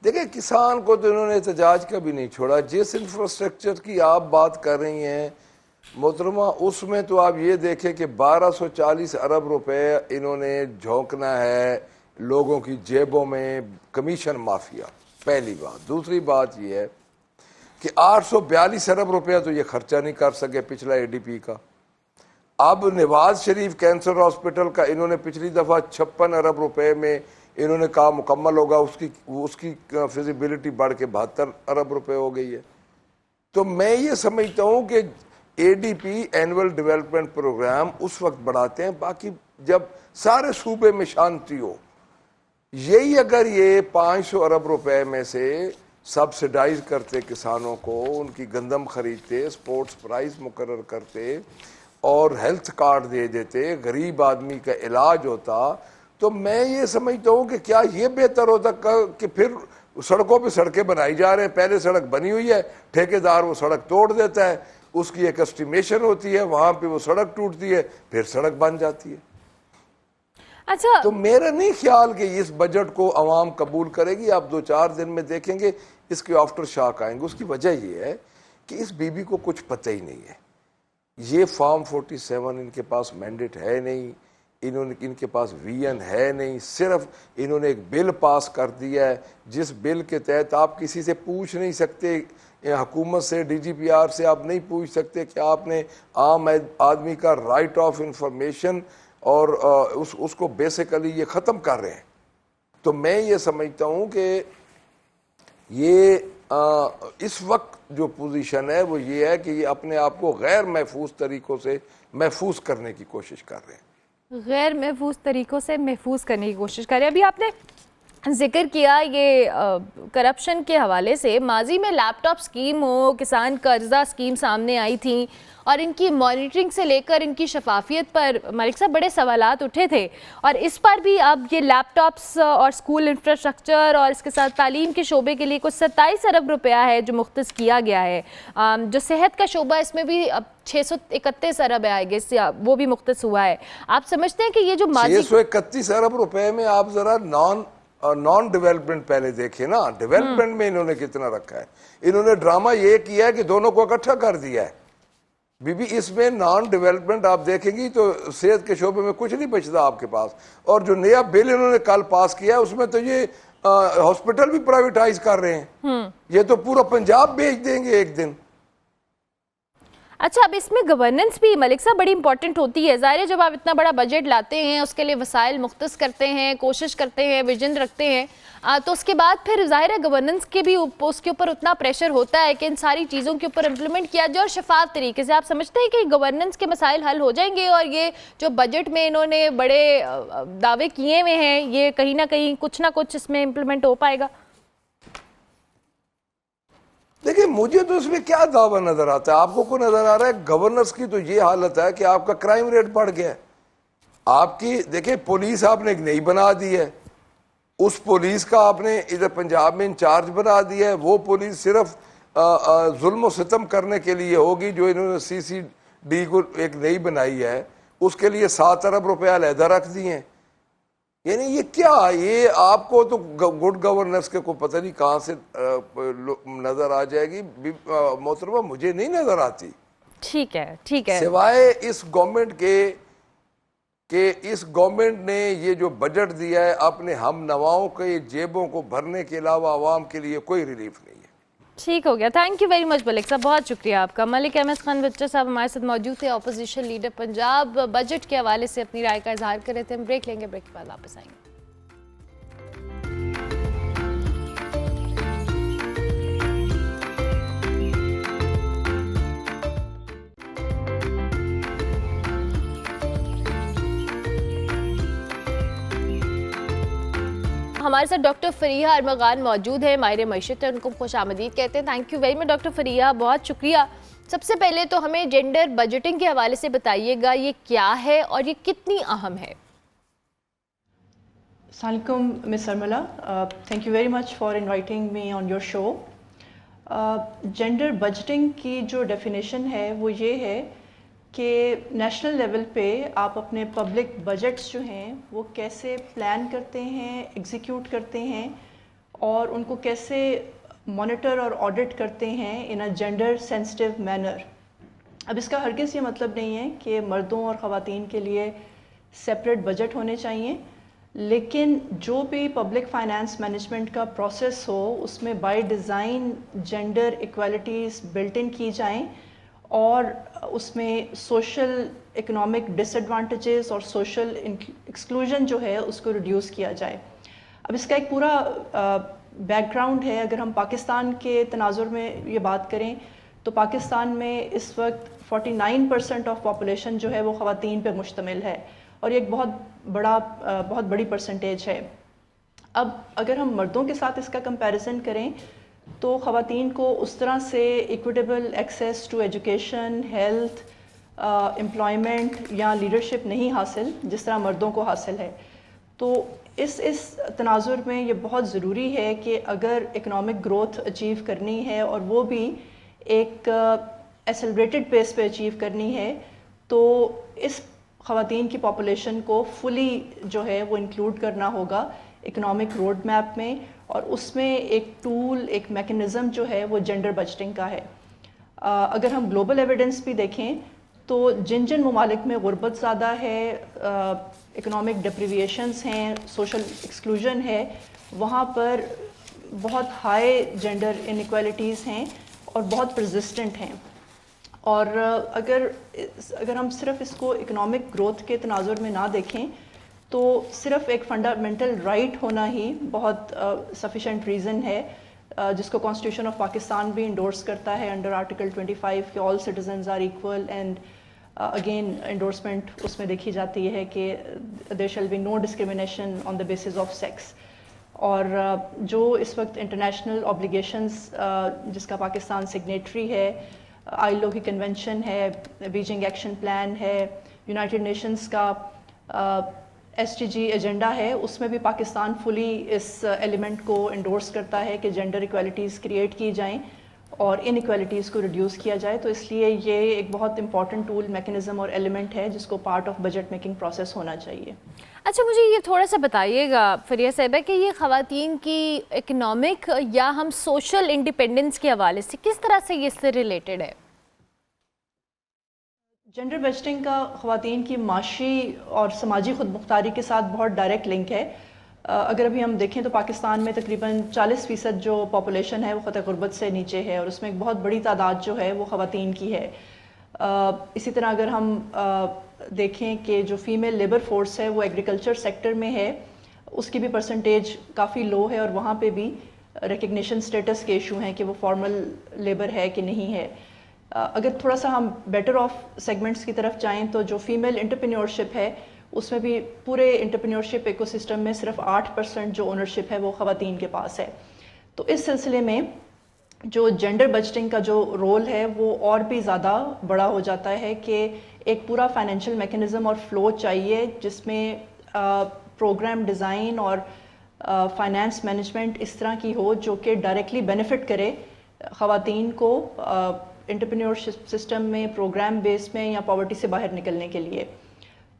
देखिए, किसान को तो इन्होंने एहतजाज का भी नहीं छोड़ा। जिस इंफ्रास्ट्रक्चर की आप बात कर रही हैं मोहतरमा, उसमें तो आप ये देखें कि 1240 अरब रुपए इन्होंने झोंकना है लोगों की जेबों में, कमीशन माफिया, पहली बात। दूसरी बात ये है कि 842 अरब रुपया तो ये खर्चा नहीं कर सके पिछला ADP का। अब नवाज शरीफ कैंसर हॉस्पिटल का इन्होंने पिछली दफ़ा 56 अरब रुपए में इन्होंने कहा मुकम्मल होगा, उसकी फिजिबिलिटी बढ़ के 72 अरब रुपए हो गई है। तो मैं ये समझता हूँ कि ADP एनुअल डेवलपमेंट प्रोग्राम उस वक्त बढ़ाते हैं बाकी जब सारे सूबे में शांति हो। यही अगर ये 500 अरब रुपए में से सब्सिडाइज करते किसानों को, उनकी गंदम खरीदते, स्पोर्ट्स प्राइस मुकर्रर करते और हेल्थ कार्ड दे देते, गरीब आदमी का इलाज होता, तो मैं ये समझता हूँ कि क्या ये बेहतर होता कि फिर सड़कों पे सड़कें बनाई जा रहे हैं। पहले सड़क बनी हुई है, ठेकेदार वो सड़क तोड़ देता है, उसकी एक एस्टिमेशन होती है, वहां पे वो सड़क टूटती है, फिर सड़क बन जाती है। अच्छा, तो मेरा नहीं ख्याल कि इस बजट को अवाम कबूल करेगी। आप 2-4 दिन में देखेंगे इसके आफ्टर शॉक आएंगे। उसकी वजह ये है कि इस बीबी को कुछ पता ही नहीं है। ये फॉर्म 47 इनके पास मैंडेट है नहीं, इनके पास VN है नहीं, सिर्फ इन्होंने एक बिल पास कर दिया है जिस बिल के तहत आप किसी से पूछ नहीं सकते, हुकूमत से, DGPR से आप नहीं पूछ सकते कि आपने आम आदमी का राइट ऑफ इंफॉर्मेशन और उसको बेसिकली ये ख़त्म कर रहे हैं। तो मैं ये समझता हूँ कि ये इस वक्त जो पोजीशन है वो ये है कि ये अपने आप को गैर महफूज तरीक़ों से महफूज करने की कोशिश कर रहे हैं, गैर महफूज तरीक़ों से महफूज करने की कोशिश कर रहे हैं। अभी आपने जिक्र किया ये करप्शन के हवाले से, माजी में लैपटॉप स्कीम हो, किसान कर्जा स्कीम सामने आई थी और इनकी मॉनिटरिंग से लेकर इनकी शफाफियत पर मलिक साहब बड़े सवालात उठे थे, और इस पर भी अब ये लैपटॉप्स और स्कूल इंफ्रास्ट्रक्चर और इसके साथ तालीम के शोबे के लिए कुछ 27 अरब रुपया है जो मुख्तस किया गया है। जो सेहत का शोबा इसमें भी अब 631 अरब आएंगे, वो भी मुख्तस हुआ है। आप समझते हैं कि ये जो 631 अरब रुपए में आप जरा नॉन डेवलपमेंट पहले देखे ना, डेवलपमेंट में इन्होंने कितना रखा है। इन्होंने ड्रामा ये किया है कि दोनों को इकट्ठा कर दिया है। बीबी इसमें नॉन डेवलपमेंट आप देखेंगी तो सेहत के शोबे में कुछ नहीं बचता आपके पास। और जो नया बिल इन्होंने कल पास किया है उसमें तो ये हॉस्पिटल भी प्राइवेटाइज कर रहे हैं। ये तो पूरा पंजाब बेच देंगे एक दिन। अच्छा, अब इसमें गवर्नेंस भी मलिक साहब बड़ी इंपॉर्टेंट होती है। ज़ाहिर है जब आप इतना बड़ा बजट लाते हैं, उसके लिए वसाइल मुख्तस करते हैं, कोशिश करते हैं, विजन रखते हैं, तो उसके बाद फिर ज़ाहिर है गवर्नेंस के भी उसके ऊपर उतना प्रेशर होता है कि इन सारी चीज़ों के ऊपर इम्प्लीमेंट किया जाए और शफाफ तरीके से। आप समझते हैं कि गवर्नेंस के मसाइल हल हो जाएंगे और ये जो बजट में इन्होंने बड़े दावे किए हुए हैं ये कहीं ना कुछ इसमें इम्प्लीमेंट हो पाएगा? देखिए मुझे तो इसमें क्या दावा नजर आता है, आपको को नजर आ रहा है? गवर्नर्स की तो ये हालत है कि आपका क्राइम रेट बढ़ गया है। आपकी देखिए पुलिस आपने एक नई बना दी है, उस पुलिस का आपने इधर पंजाब में इंचार्ज बना दिया है। वो पुलिस सिर्फ जुल्म सितम करने के लिए होगी। जो इन्होंने CCD को एक नई बनाई है उसके लिए 7 अरब रुपया अलहदा रख दिए हैं। यानी ये क्या, ये आपको तो गुड गवर्नेंस के को पता नहीं कहाँ से नजर आ जाएगी मोहतरमा, मुझे नहीं नजर आती। ठीक है। सिवाय इस गवर्नमेंट के इस गवर्नमेंट ने ये जो बजट दिया है अपने हम नवाओं के जेबों को भरने के अलावा आवाम के लिए कोई रिलीफ नहीं है। ठीक हो गया, thank you very much Malik साहब, बहुत शुक्रिया आपका। मलिक अहमद खान बच्चा साहब हमारे साथ मौजूद थे, अपोजिशन लीडर पंजाब, बजट के हवाले से अपनी राय का इजहार कर रहे थे। हम ब्रेक लेंगे, ब्रेक के बाद वापस आएंगे। हमारे साथ डॉक्टर फरीहा अरमगान मौजूद है, माहिर मईशत है, उनको खुश आमदीद कहते हैं। Thank you very much doctor Fariha, बहुत शुक्रिया। सबसे पहले तो हमें जेंडर बजटिंग के हवाले से बताइएगा, ये क्या है और ये कितनी अहम है? अस्सलामुअलैकुम miss Armala, thank you very much for inviting me on your show. Gender budgeting की जो डेफिनेशन है वो ये है कि नेशनल लेवल पे आप अपने पब्लिक बजट्स जो हैं वो कैसे प्लान करते हैं, एग्जीक्यूट करते हैं और उनको कैसे मॉनिटर और ऑडिट करते हैं इन अ जेंडर सेंसिटिव मैनर। अब इसका हरगिज़ ये मतलब नहीं है कि मर्दों और ख़वातीन के लिए सेपरेट बजट होने चाहिए, लेकिन जो भी पब्लिक फाइनेंस मैनेजमेंट का प्रोसेस हो उसमें by design gender equalities built in की जाएं और उसमें सोशल इकोनॉमिक डिसएडवांटेजेस और सोशल एक्सक्लूजन जो है उसको रिड्यूस किया जाए। अब इसका एक पूरा बैकग्राउंड है। अगर हम पाकिस्तान के तनाजुर में ये बात करें तो पाकिस्तान में इस वक्त 49% ऑफ पॉपुलेशन जो है वो ख़वातीन पे मुश्तमिल है और ये एक बहुत बड़ी परसेंटेज है। अब अगर हम मर्दों के साथ इसका कंपैरिजन करें तो ख़वातीन को उस तरह से equitable access to education, health, employment या लीडरशिप नहीं हासिल जिस तरह मर्दों को हासिल है। तो इस तनाजुर में ये बहुत ज़रूरी है कि अगर इकनॉमिक ग्रोथ अचीव करनी है और वो भी एक एक्सेलरेटेड पेस पे अचीव करनी है तो इस ख़वातीन की पॉपुलेशन को फुली जो है वो इंक्लूड करना होगा इकनॉमिक रोड मैप में, और उसमें एक टूल, एक मैकेनिज़्म जो है वो जेंडर बजटिंग का है। अगर हम ग्लोबल एविडेंस भी देखें तो जिन ममालिक में गुर्बत ज़्यादा है, इकनॉमिक डिप्रीविएशंस हैं, सोशल एक्सक्लूजन है, वहाँ पर बहुत हाई जेंडर इनइक्वालिटीज़ हैं और बहुत परसिस्टेंट हैं। और अगर हम सिर्फ इसको इकनॉमिक ग्रोथ के तनाजुर में ना देखें तो सिर्फ एक फंडामेंटल राइट होना ही बहुत सफिशेंट रीज़न है, जिसको कॉन्स्टिट्यूशन ऑफ पाकिस्तान भी इंडोर्स करता है अंडर आर्टिकल 25 कि all citizens are equal, and again endorsement उसमें देखी जाती है कि there shall be no discrimination on the basis of sex. और जो इस वक्त इंटरनेशनल ऑब्लिगेशंस जिसका पाकिस्तान सिग्नेटरी है, आईएलओ की कन्वेंशन है, बीजिंग एक्शन प्लान है, यूनाइटेड नेशंस का SDG एजेंडा है, उसमें भी पाकिस्तान फुली इस एलिमेंट को इंडोर्स करता है कि जेंडर इक्वालिटीज़ क्रिएट की जाएं और इनइक्वालिटीज़ को रिड्यूस किया जाए। तो इसलिए ये एक बहुत इंपॉर्टेंट टूल, मैकेनिज़्म और एलिमेंट है जिसको part of budget making process होना चाहिए। अच्छा, मुझे ये थोड़ा सा बताइएगा फरिया साहिबा कि ये ख़वातीन की इकनॉमिक या हम सोशल इंडिपेंडेंस के हवाले से किस तरह से ये इससे रिलेटेड है? जेंडर बजटिंग का ख़वातीन की माशी और समाजी खुद मुख्तारी के साथ बहुत डायरेक्ट लिंक है। अगर अभी हम देखें तो पाकिस्तान में तकरीबन 40% जो पॉपुलेशन है वो ख़तरे गुर्बत से नीचे है, और उसमें एक बहुत बड़ी तादाद जो है वो ख़वातीन की है। इसी तरह अगर हम देखें कि जो फीमेल लेबर फोर्स है वो एग्रीकल्चर सेक्टर में है, उसकी भी परसेंटेज काफ़ी लो है, और वहाँ पे भी रिकग्निशन स्टेटस के इशू हैं कि वो फॉर्मल लेबर है कि नहीं है। अगर थोड़ा सा हम बेटर ऑफ सेगमेंट्स की तरफ जाएं तो जो फीमेल एंटरप्रेन्योरशिप है उसमें भी पूरे एंटरप्रेन्योरशिप इकोसिस्टम में सिर्फ 8% जो ओनरशिप है वो ख़वातीन के पास है। तो इस सिलसिले में जो जेंडर बजटिंग का जो रोल है वो और भी ज़्यादा बड़ा हो जाता है कि एक पूरा फाइनेंशियल मैकेनिज़्म और फ्लो चाहिए जिसमें प्रोग्राम डिज़ाइन और फाइनेंस मैनेजमेंट इस तरह की हो जो कि डायरेक्टली बेनिफिट करे ख़वातीन को एंटरप्रेन्योरशिप सिस्टम में, प्रोग्राम बेस में, या पॉवर्टी से बाहर निकलने के लिए।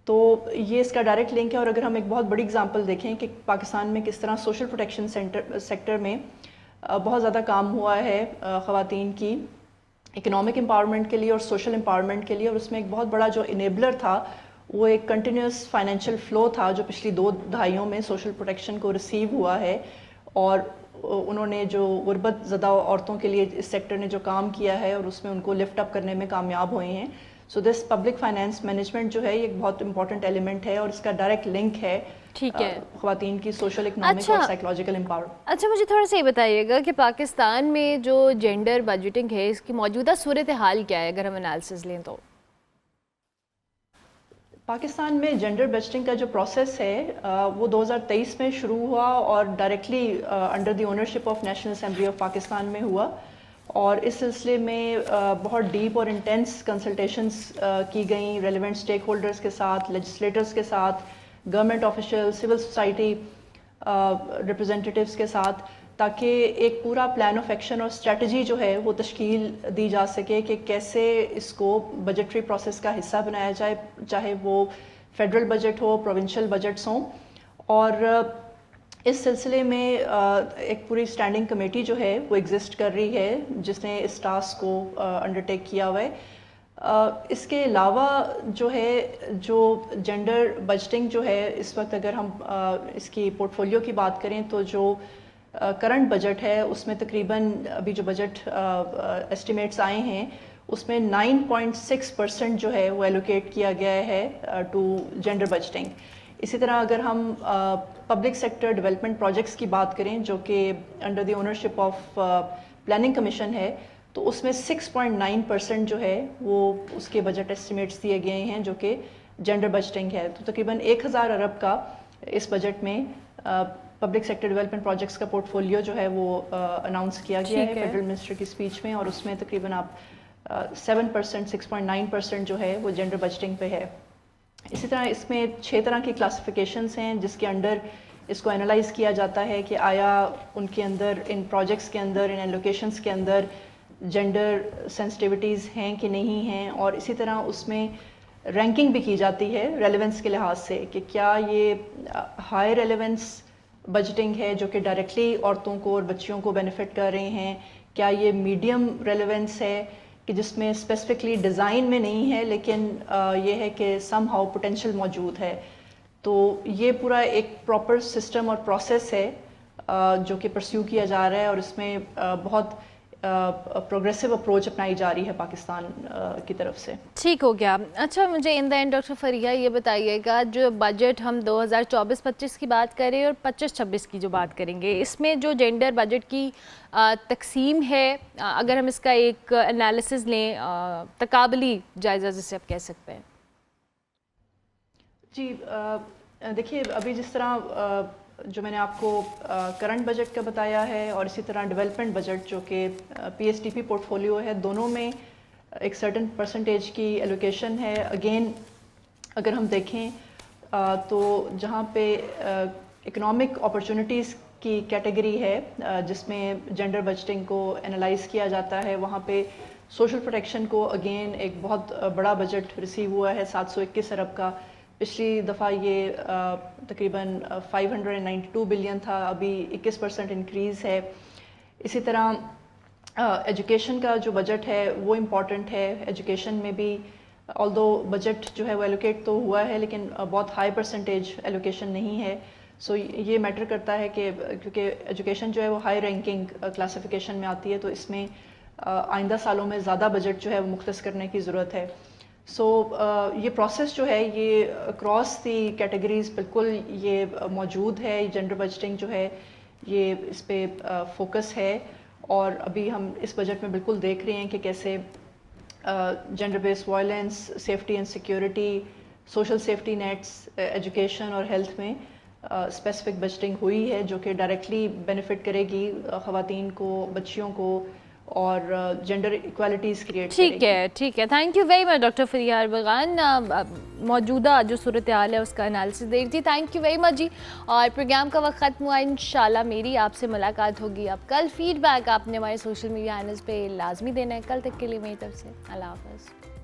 तो ये इसका डायरेक्ट लिंक है। और अगर हम एक बहुत बड़ी एग्जांपल देखें कि पाकिस्तान में किस तरह सोशल प्रोटेक्शन सेक्टर में बहुत ज़्यादा काम हुआ है ख़वातीन की इकोनॉमिक एम्पावरमेंट के लिए और सोशल एम्पावरमेंट के लिए, और उसमें एक बहुत बड़ा जो इनेबलर था वो एक कंटिन्यूस फाइनेंशियल फ़्लो था जो पिछली 2 दहाइयों में सोशल प्रोटेक्शन को रिसीव हुआ है। और उन्होंने जो गुर्बत ज़दा औरतों के लिए इस सेक्टर ने जो काम किया है और उसमें उनको लिफ्ट अप करने में कामयाब हुए हैं। So this public finance management जो है ये एक बहुत इंपॉर्टेंट एलिमेंट है और इसका डायरेक्ट लिंक है ख़वातीन की सोशल, इकोनॉमिक और साइकोलॉजिकल एम्पावरमेंट। अच्छा, मुझे थोड़ा सा ये बताइएगा कि पाकिस्तान में जो जेंडर बजटिंग है इसकी मौजूदा सूरत हाल क्या है अगर हम एनालिसिस लें तो? पाकिस्तान में जेंडर बजटिंग का जो प्रोसेस है वो 2023 में शुरू हुआ और directly under the ownership of national assembly of Pakistan में हुआ। और इस सिलसिले में बहुत डीप और इंटेंस कंसल्टेशंस की गई रेलेवेंट स्टेक होल्डर्स के साथ, लेजिस्लेटर्स के साथ, government official, civil society representatives के साथ, ताकि एक पूरा प्लान ऑफ एक्शन और स्ट्रेटजी जो है वो तश्कील दी जा सके कि कैसे इसको बजटरी प्रोसेस का हिस्सा बनाया जाए, चाहे वो फेडरल बजट हो, प्रोविंशियल बजट्स हों। और इस सिलसिले में एक पूरी स्टैंडिंग कमेटी जो है वो एग्जिस्ट कर रही है जिसने इस टास्क को अंडरटेक किया हुआ है। इसके अलावा जो है जो जेंडर बजटिंग जो है इस वक्त अगर हम इसकी पोर्टफोलियो की बात करें तो जो करंट बजट है उसमें तकरीबन अभी जो बजट एस्टिमेट्स आए हैं उसमें 9.6% जो है वो एलोकेट किया गया है टू जेंडर बजटिंग। इसी तरह अगर हम पब्लिक सेक्टर डेवलपमेंट प्रोजेक्ट्स की बात करें जो कि under the ownership of planning commission है तो उसमें 6.9% जो है वो उसके बजट एस्टिमेट्स दिए गए हैं जो कि जेंडर बजटिंग है। तो तकरीबन 1000 अरब का इस बजट में पब्लिक सेक्टर डेवलपमेंट प्रोजेक्ट्स का पोर्टफोलियो जो है वो अनाउंस किया गया है फेडरल मिनिस्टर की स्पीच में, और उसमें तकरीबन आप 7%, 6.9% जो है वो जेंडर बजटिंग पे है। इसी तरह इसमें 6 तरह की क्लासिफिकेशंस हैं जिसके अंडर इसको एनालाइज किया जाता है कि आया उनके अंदर इन प्रोजेक्ट्स के अंदर, इन एलोकेशंस के अंदर जेंडर सेंसिटिविटीज़ हैं कि नहीं हैं, और इसी तरह उसमें रैंकिंग भी की जाती है रेलेवेंस के लिहाज से कि क्या ये हाई रेलेवेंस बजटिंग है जो कि डायरेक्टली औरतों को और बच्चियों को बेनिफिट कर रहे हैं, क्या ये मीडियम रेलेवेंस है कि जिसमें स्पेसिफिकली डिज़ाइन में नहीं है लेकिन ये है कि सम हाउ पोटेंशियल मौजूद है। तो ये पूरा एक प्रॉपर सिस्टम और प्रोसेस है जो कि परस्यू किया जा रहा है और इसमें बहुत प्रोग्रेसिव अप्रोच अपनाई जा रही है पाकिस्तान की तरफ से। ठीक हो गया। अच्छा, मुझे इन द एंड डॉक्टर फरिया ये बताइएगा, जो बजट हम 2024-25 की बात करें और 25-26 की जो बात करेंगे, इसमें जो जेंडर बजट की तकसीम है, अगर हम इसका एक एनालिसिस लें, तकाबली जायज़ा जिसे आप कह सकते हैं। जी देखिए, अभी जिस तरह जो मैंने आपको करंट बजट का बताया है और इसी तरह डेवलपमेंट बजट जो कि पीएसटीपी पोर्टफोलियो है, दोनों में एक सर्टेन परसेंटेज की एलोकेशन है। अगेन अगर हम देखें तो जहाँ पे इकोनॉमिक अपॉर्चुनिटीज़ की कैटेगरी है जिसमें जेंडर बजटिंग को एनालाइज किया जाता है, वहाँ पे सोशल प्रोटेक्शन को अगेन एक बहुत बड़ा बजट रिसीव हुआ है 721 अरब का। पिछली दफ़ा ये तकरीबन 592 बिलियन था, अभी 21% इंक्रीज़ है। इसी तरह एजुकेशन का जो बजट है वो इम्पॉर्टेंट है। एजुकेशन में भी ऑल्दो बजट जो है वो एलोकेट तो हुआ है, लेकिन बहुत हाई परसेंटेज एलोकेशन नहीं है। सो ये मैटर करता है कि क्योंकि एजुकेशन जो है वो हाई रैंकिंग क्लासिफिकेशन में आती है, तो इसमें आइंदा सालों में ज़्यादा बजट जो है वो मुख्तस करने की ज़रूरत है। सो ये प्रोसेस जो है ये अक्रॉस दी कैटेगरीज बिल्कुल ये मौजूद है। जेंडर बजटिंग जो है ये इस पे फोकस है, और अभी हम इस बजट में बिल्कुल देख रहे हैं कि कैसे gender based violence, safety and security, social safety nets, education और हेल्थ में स्पेसिफिक बजटिंग हुई है जो कि डायरेक्टली बेनिफिट करेगी ख़वातीन को, बच्चियों को, और जेंडर इक्वालिटीज़ क्रिएट करेगी। ठीक है। Thank you very much doctor Fariya Arbagan, मौजूदा जो सूरत हाल है उसका एनालिसिस दे रही थी। थैंक यू वेरी मच जी। और प्रोग्राम का वक्त ख़त्म हुआ, इंशाल्लाह मेरी आपसे मुलाकात होगी। अब कल फीडबैक आपने हमारे सोशल मीडिया हैंडल्स पे लाजमी देना है। कल तक के लिए मेरी तरफ से अल्लाह हाफ़िज़।